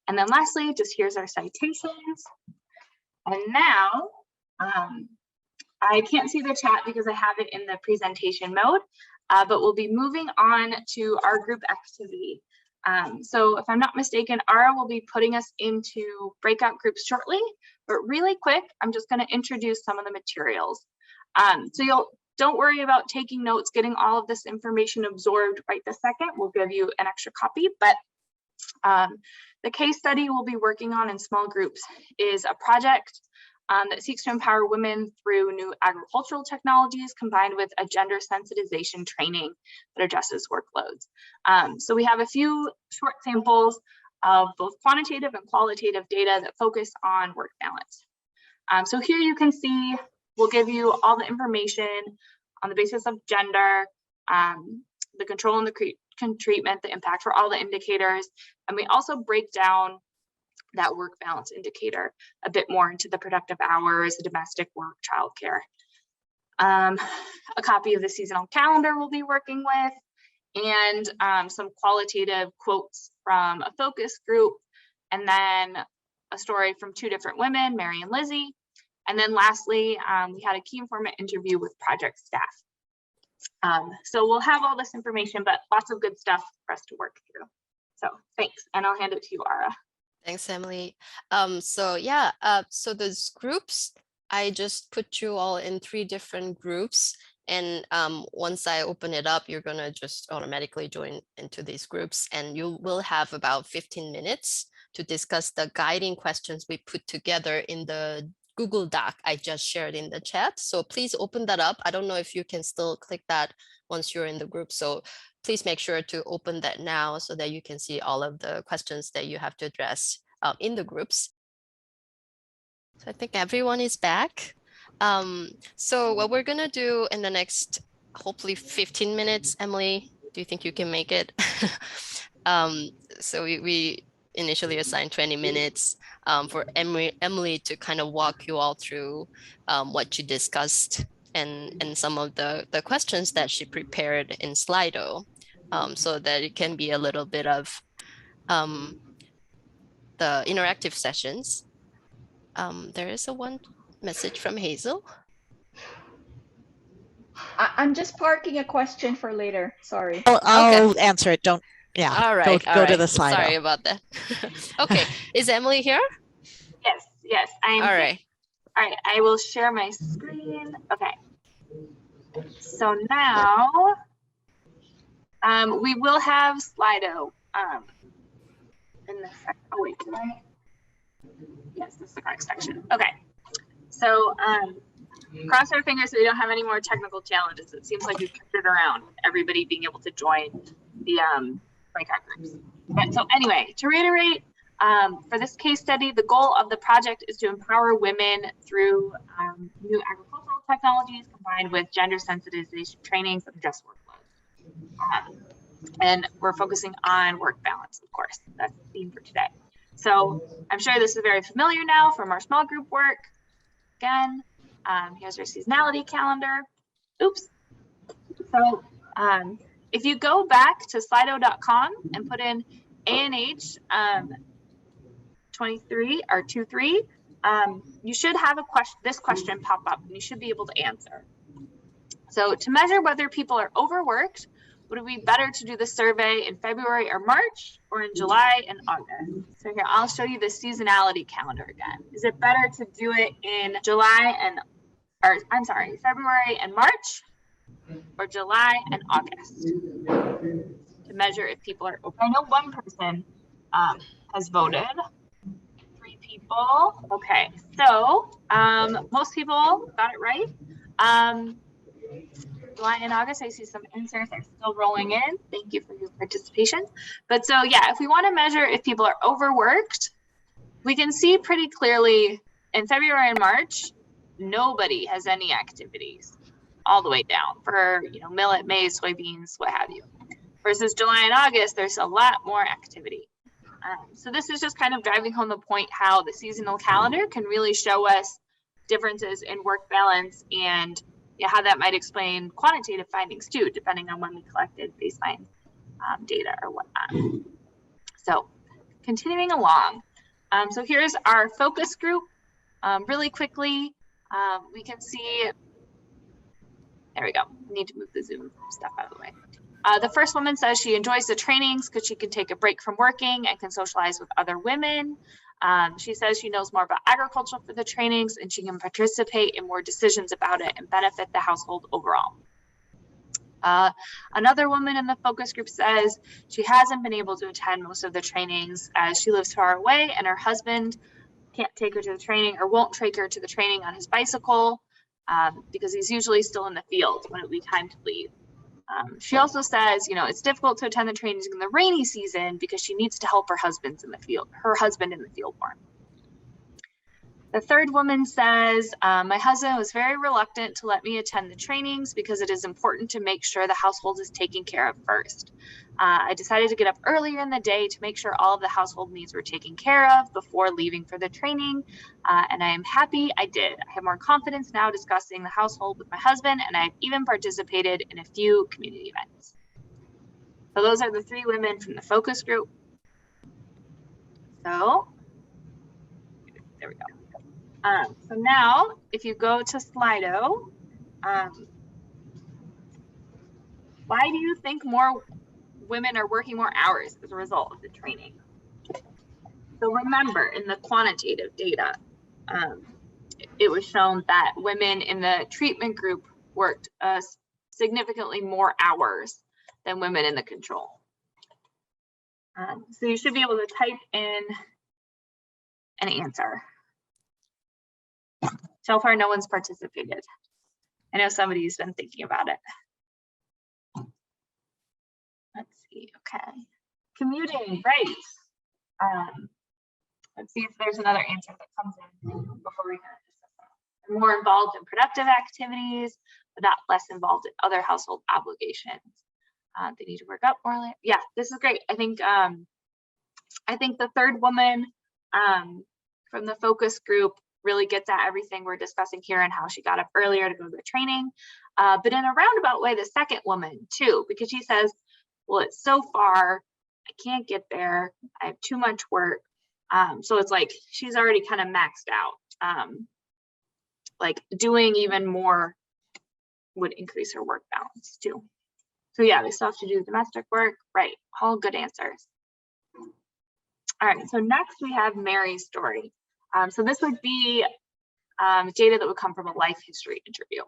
And then lastly, just here's our citations. And now I can't see the chat because I have it in the presentation mode, but we'll be moving on to our group activity. So if I'm not mistaken, Ara will be putting us into breakout groups shortly, but really quick, I'm just going to introduce some of the materials. So don't worry about taking notes, getting all of this information absorbed right this second. We'll give you an extra copy, but the case study we'll be working on in small groups is a project that seeks to empower women through new agricultural technologies combined with a gender sensitization training that addresses workloads. So we have a few short samples of both quantitative and qualitative data that focus on work balance. So here you can see, we'll give you all the information on the basis of gender, the control and the treatment, the impact for all the indicators. And we also break down that work balance indicator a bit more into the productive hours, the domestic work, childcare. A copy of the seasonal calendar we'll be working with, and some qualitative quotes from a focus group, and then a story from two different women, Mary and Lizzie. And then lastly, we had a key informant interview with project staff. So we'll have all this information, but lots of good stuff for us to work through. So thanks, and I'll hand it to you, Ara. Thanks, Emily. So those groups, I just put you all in 3 different groups. And once I open it up, you're gonna just automatically join into these groups, and you will have about 15 minutes to discuss the guiding questions we put together in the Google Doc I just shared in the chat. So please open that up. I don't know if you can still click that once you're in the group. So please make sure to open that now so that you can see all of the questions that you have to address in the groups. So I think everyone is back. So what we're gonna do in the next, hopefully 15 minutes, Emily, do you think you can make it? So we initially assigned 20 minutes for Emily to kind of walk you all through what you discussed and some of the questions that she prepared in Slido, so that it can be a little bit of the interactive sessions. There is one message from Hazel. I'm just parking a question for later. Sorry. I'll answer it. Don't. Yeah. All right. Go to the Slido. Sorry about that. Okay. Is Emily here? Yes. I'm all here. right. All right. I will share my screen. Okay. So now we will have Slido in the second. Oh wait, can I? Yes, this is the correct section. Okay. So cross our fingers so we don't have any more technical challenges. It seems like we've kept it around with everybody being able to join the breakout groups. But so anyway, to reiterate, for this case study, the goal of the project is to empower women through new agricultural technologies combined with gender sensitization trainings that address workload. And we're focusing on work balance, of course. That's the theme for today. So I'm sure this is very familiar now from our small group work. Again, here's our seasonality calendar. Oops. So if you go back to slido.com and put in ANH 23 or 23, you should have this question pop up and you should be able to answer. So to measure whether people are overworked Would it be better to do the survey in February or March or in July and August? So here, I'll show you the seasonality calendar again. Is it better to do it in February and March or July and August to measure if people are open? I know one person has voted. 3 people. Okay, so most people got it right. July and August, I see some answers are still rolling in. Thank you for your participation. But so yeah, if we want to measure if people are overworked, we can see pretty clearly in February and March, nobody has any activities all the way down for, you know, millet, maize, soybeans, what have you. Versus July and August, there's a lot more activity. So this is just kind of driving home the point how the seasonal calendar can really show us differences in work balance and how that might explain quantitative findings too, depending on when we collected baseline data or whatnot. So continuing along. So here's our focus group. Really quickly, we can see, there we go. I need to move the Zoom stuff out of the way. The first woman says she enjoys the trainings because she can take a break from working and can socialize with other women. She says she knows more about agriculture for the trainings and she can participate in more decisions about it and benefit the household overall. Another woman in the focus group says she hasn't been able to attend most of the trainings as she lives far away and her husband can't take her to the training or won't take her to the training on his bicycle because he's usually still in the field when it would be time to leave. She also says, you know, it's difficult to attend the trainings in the rainy season because she needs to help her husband in the field more. The third woman says, my husband was very reluctant to let me attend the trainings because it is important to make sure the household is taken care of first. I decided to get up earlier in the day to make sure all of the household needs were taken care of before leaving for the training. And I am happy I did. I have more confidence now discussing the household with my husband, and I've even participated in a few community events. So those are the 3 women from the focus group. So there we go. So now, if you go to Slido, why do you think more women are working more hours as a result of the training? So remember, in the quantitative data, it was shown that women in the treatment group worked significantly more hours than women in the control. So you should be able to type in an answer. So far, no one's participated. I know somebody's been thinking about it. Let's see, okay. Commuting, right. Let's see if there's another answer that comes in before we kind of discuss that. They're more involved in productive activities, but not less involved in other household obligations. They need to work up more. Yeah, this is great. I think the third woman from the focus group really gets at everything we're discussing here and how she got up earlier to go to the training. But in a roundabout way, the second woman too, because she says, well, it's so far, I can't get there. I have too much work. So it's like she's already kind of maxed out. Like doing even more would increase her work balance too. So yeah, they still have to do domestic work, right? All good answers. All right, so next we have Mary's story. So this would be data that would come from a life history interview.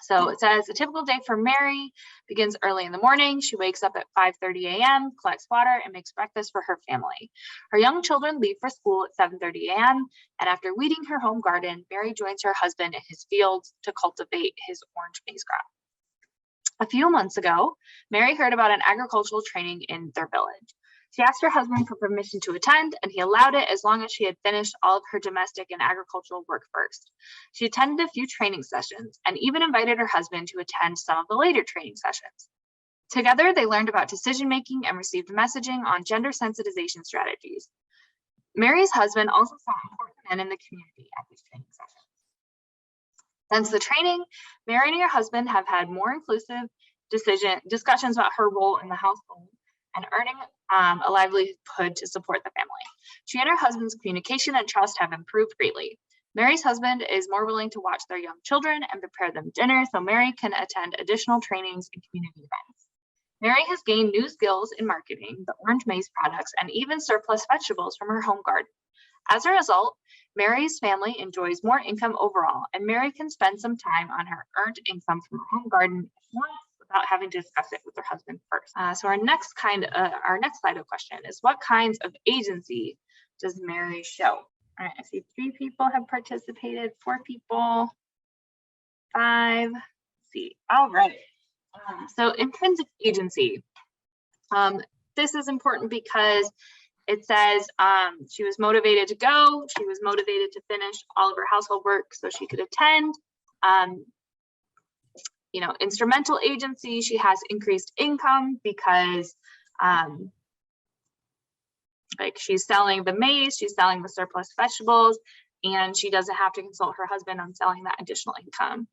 So it says a typical day for Mary begins early in the morning. She wakes up at 5:30 a.m., collects water, and makes breakfast for her family. Her young children leave for school at 7:30 a.m., and after weeding her home garden, Mary joins her husband in his fields to cultivate his orange maize crop. A few months ago, Mary heard about an agricultural training in their village. She asked her husband for permission to attend, and he allowed it as long as she had finished all of her domestic and agricultural work first. She attended a few training sessions and even invited her husband to attend some of the later training sessions. Together, they learned about decision-making and received messaging on gender sensitization strategies. Mary's husband also saw important men in the community at these training sessions. Since the training, Mary and her husband have had more inclusive discussions about her role in the household and earning a livelihood to support the family. She and her husband's communication and trust have improved greatly. Mary's husband is more willing to watch their young children and prepare them dinner so Mary can attend additional trainings and community events. Mary has gained new skills in marketing the orange maze products and even surplus vegetables from her home garden. As a result, Mary's family enjoys more income overall, and Mary can spend some time on her earned income from her home garden at once without having to discuss it with her husband first. So our next slide of question is, what kinds of agency does Mary show? All right, I see 3 people have participated, 4 people, 5. Let's see. All right. So intrinsic agency. This is important because it says she was motivated to go, she was motivated to finish all of her household work so she could attend. You know, instrumental agency, she has increased income because like she's selling the maize, she's selling the surplus vegetables, and she doesn't have to consult her husband on selling that additional income.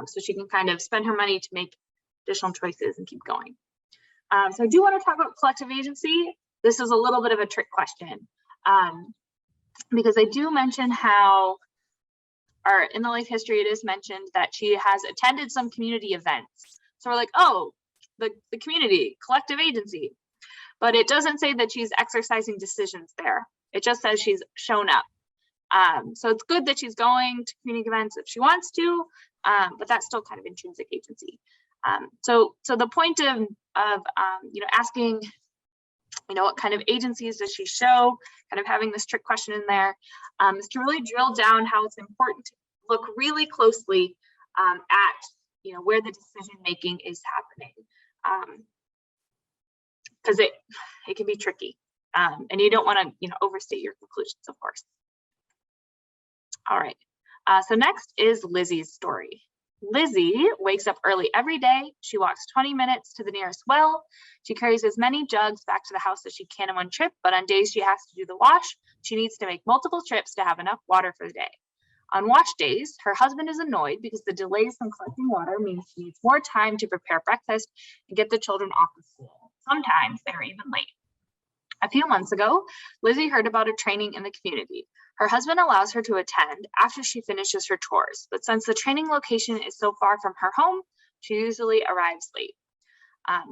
So she can kind of spend her money to make additional choices and keep going. So I do want to talk about collective agency. This is a little bit of a trick question because I do mention how, or in the life history, it is mentioned that she has attended some community events. So we're like, oh, the community, collective agency. But it doesn't say that she's exercising decisions there. It just says she's shown up. So it's good that she's going to community events if she wants to, but that's still kind of intrinsic agency. So the point of you know, asking, you know, what kind of agencies does she show, kind of having this trick question in there, is to really drill down how it's important to look really closely at, you know, where the decision making is happening, because it can be tricky, and you don't want to, you know, overstate your conclusions, of course. All right, so next is Lizzie's story. Lizzie wakes up early every day. She walks 20 minutes to the nearest well. She carries as many jugs back to the house as she can in one trip, but on days she has to do the wash, she needs to make multiple trips to have enough water for the day. On wash days, her husband is annoyed because the delays from collecting water means she needs more time to prepare breakfast and get the children off to school. Sometimes they're even late. A few months ago, Lizzie heard about a training in the community. Her husband allows her to attend after she finishes her chores, but since the training location is so far from her home, she usually arrives late.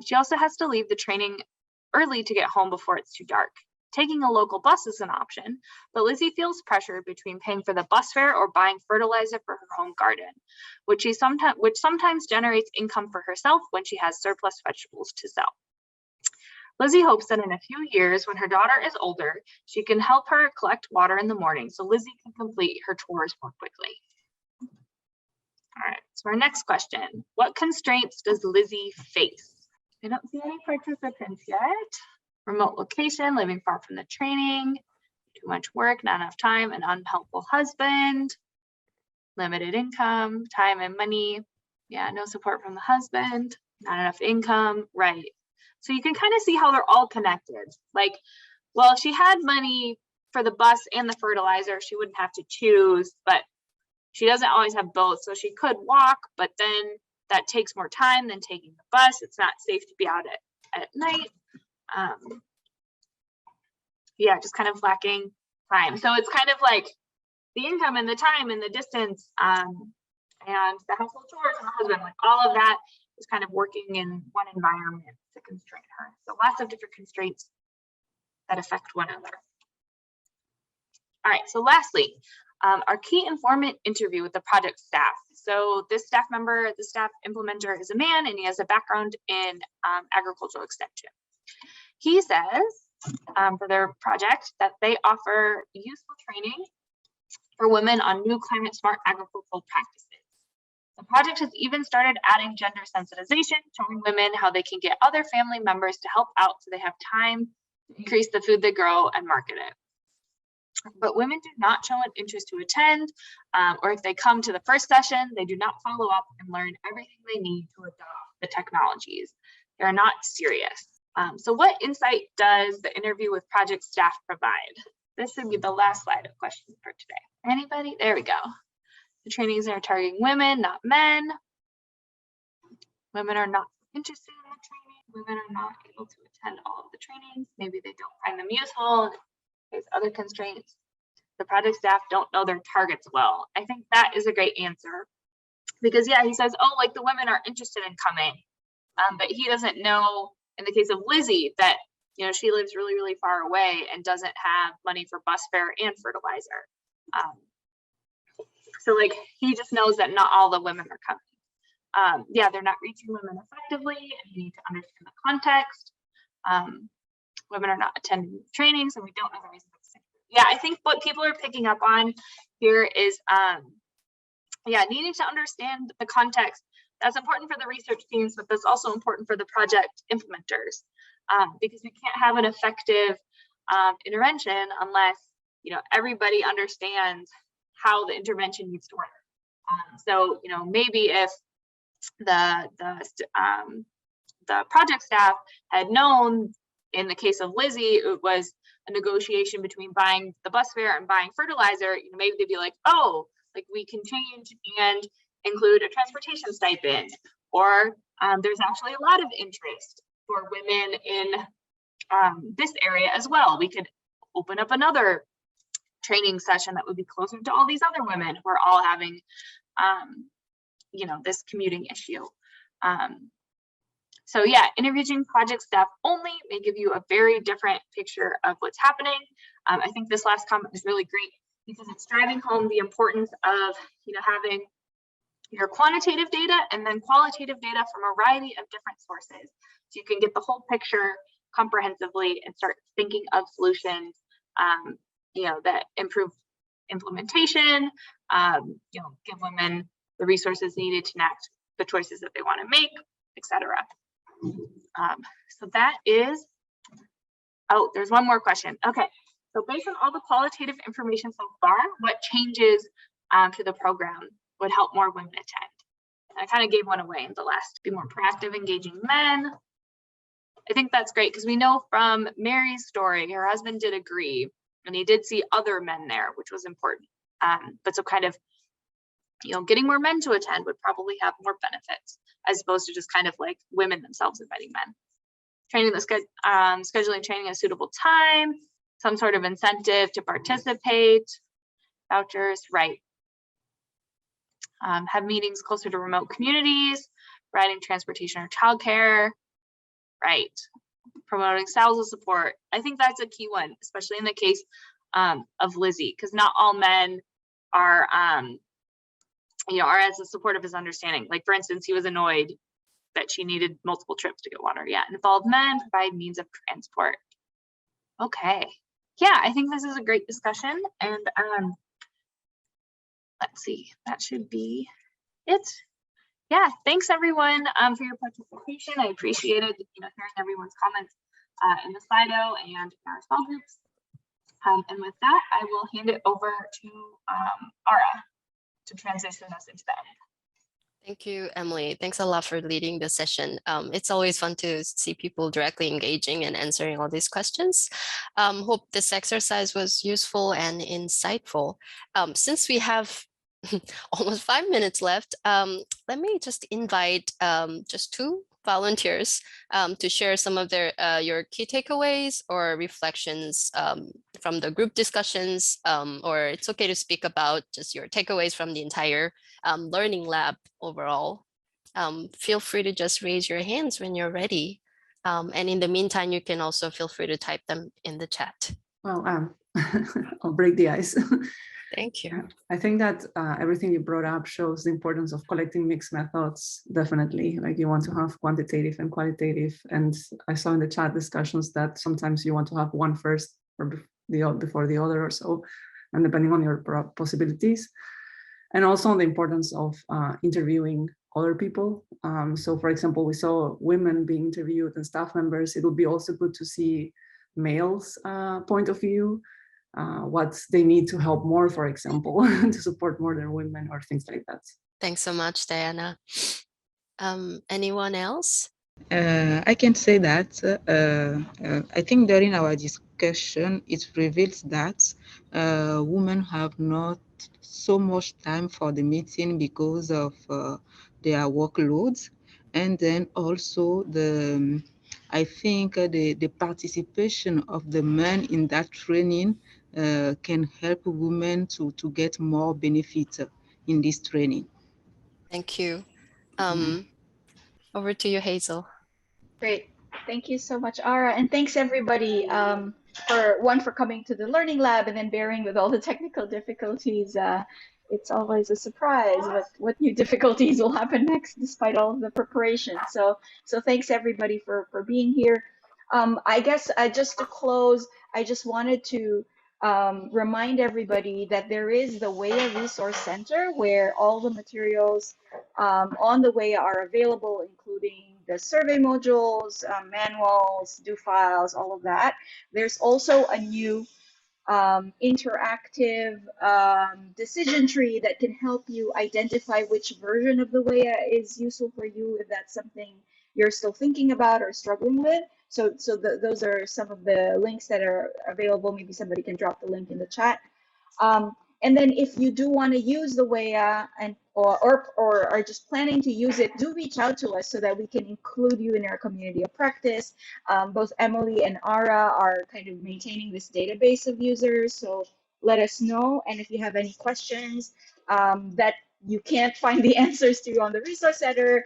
She also has to leave the training early to get home before it's too dark. Taking a local bus is an option, but Lizzie feels pressured between paying for the bus fare or buying fertilizer for her home garden, which sometimes generates income for herself when she has surplus vegetables to sell. Lizzie hopes that in a few years, when her daughter is older, she can help her collect water in the morning so Lizzie can complete her chores more quickly. All right, so our next question, what constraints does Lizzie face? I don't see any participants yet. Remote location, living far from the training, too much work, not enough time, an unhelpful husband, limited income, time and money. Yeah, no support from the husband, not enough income, right. So you can kind of see how they're all connected. Like, well, if she had money for the bus and the fertilizer, she wouldn't have to choose, but she doesn't always have both. So she could walk, but then that takes more time than taking the bus. It's not safe to be out at night. Yeah, just kind of lacking time. So it's kind of like the income and the time and the distance and the household chores and the husband, like all of that is kind of working in one environment to constrain her. So lots of different constraints that affect one another. All right, so lastly, our key informant interview with the project staff. So this staff member, the staff implementer is a man and he has a background in agricultural extension. He says for their project that they offer useful training for women on new climate smart agricultural practices. The project has even started adding gender sensitization, showing women how they can get other family members to help out so they have time to increase the food they grow and market it. But women do not show an interest to attend, or if they come to the first session, they do not follow up and learn everything they need to adopt the technologies. They're not serious. So what insight does the interview with project staff provide? This would be the last slide of questions for today. Anybody? There we go. The trainings are targeting women, not men. Women are not interested in the training. Women are not able to attend all of the trainings. Maybe they don't find them useful. There's other constraints. The project staff don't know their targets well. I think that is a great answer because yeah, he says, oh, like the women are interested in coming, But he doesn't know, in the case of Lizzie, that she lives really, really far away and doesn't have money for bus fare and fertilizer. So like he just knows that not all the women are coming. Yeah, they're not reaching women effectively, and you need to understand the context. Women are not attending trainings, and we don't know the reason. Yeah, I think what people are picking up on here is yeah, needing to understand the context. That's important for the research teams, but that's also important for the project implementers, because we can't have an effective intervention unless everybody understands how the intervention needs to work. So maybe if the project staff had known, in the case of Lizzie, it was a negotiation between buying the bus fare and buying fertilizer, maybe they'd be like, oh, like we can change and include a transportation stipend, or there's actually a lot of interest for women in this area as well. We could open up another training session that would be closer to all these other women who are all having this commuting issue. So yeah, interviewing project staff only may give you a very different picture of what's happening. I think this last comment is really great because it's driving home the importance of having your quantitative data and then qualitative data from a variety of different sources, so you can get the whole picture comprehensively and start thinking of solutions that improve implementation, give women the resources needed to enact the choices that they want to make, etc. So that is, oh, there's one more question. Okay, so based on all the qualitative information so far, what changes to the program would help more women attend? And I kind of gave one away in the last. Be more proactive, engaging men. I think that's great because we know from Mary's story, her husband did agree, and he did see other men there, which was important. But so kind of, getting more men to attend would probably have more benefits, as opposed to just kind of like women themselves inviting men. Training scheduling training at a suitable time, some sort of incentive to participate, vouchers, right. Have meetings closer to remote communities, providing transportation or childcare, right. Promoting spousal support. I think that's a key one, especially in the case of Lizzie, because not all men are are as supportive as understanding. Like for instance, he was annoyed that she needed multiple trips to get water. Yeah, involve men, provide means of transport. Okay, yeah, I think this is a great discussion, and let's see, that should be it. Yeah, thanks everyone for your participation. I appreciated hearing everyone's comments in the Slido and in our small groups. And with that, I will hand it over to Ara to transition us into the end. Thank you, Emily. Thanks a lot for leading the session. It's always fun to see people directly engaging and answering all these questions. Hope this exercise was useful and insightful. Since we have almost 5 minutes left, let me just invite just 2 volunteers to share some of your key takeaways or reflections from the group discussions, or it's okay to speak about just your takeaways from the entire learning lab overall. Feel free to just raise your hands when you're ready. And in the meantime, you can also feel free to type them in the chat. Well, I'll break the ice. Thank you. I think that everything you brought up shows the importance of collecting mixed methods, definitely. Like you want to have quantitative and qualitative. And I saw in the chat discussions that sometimes you want to have one first or before the other or so, and depending on your possibilities. And also the importance of interviewing other people. So for example, we saw women being interviewed and staff members. It would be also good to see males' point of view. What they need to help more, for example, to support more their women or things like that. Thanks so much, Diana. Anyone else? I can say that I think during our discussion, it reveals that women have not so much time for the meeting because of their workloads. And then also I think the participation of the men in that training can help women to get more benefit in this training. Thank you. Over to you, Hazel. Great. Thank you so much, Ara. And thanks everybody for coming to the Learning Lab and then bearing with all the technical difficulties. It's always a surprise what new difficulties will happen next despite all of the preparation. So thanks everybody for being here. I guess just to close, I just wanted to remind everybody that there is the WEA Resource Center where all the materials on the WEA are available, including the survey modules, manuals, do files, all of that. There's also a new interactive decision tree that can help you identify which version of the WEA is useful for you if that's something you're still thinking about or struggling with. So those are some of the links that are available. Maybe somebody can drop the link in the chat. And then if you do want to use the WEA or are just planning to use it, do reach out to us so that we can include you in our community of practice. Both Emily and Ara are kind of maintaining this database of users, so let us know. And if you have any questions that you can't find the answers to on the Resource Center,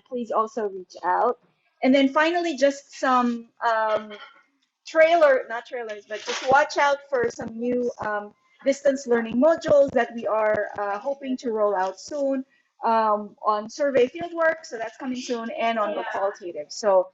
please also reach out. And then finally, just some not trailers, but just watch out for some new distance learning modules that we are hoping to roll out soon on survey fieldwork. So that's coming soon, and on the qualitative. So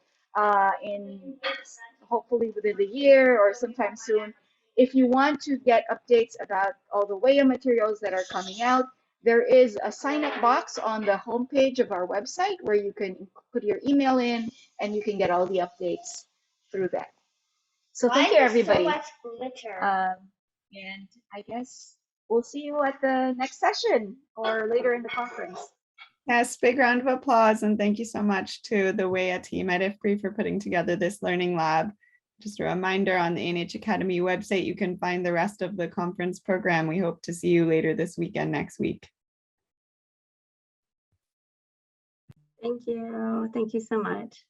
hopefully within the year or sometime soon. If you want to get updates about all the WEA materials that are coming out, there is a sign-up box on the homepage of our website where you can put your email in and you can get all the updates through that. So thank you, everybody. So much glitter? And I guess we'll see you at the next session or later in the conference. Yes, big round of applause, and thank you so much to the WEA team at IFPRI for putting together this learning lab. Just a reminder, on the ANH Academy website, you can find the rest of the conference program. We hope to see you later this weekend next week. Thank you. Thank you so much.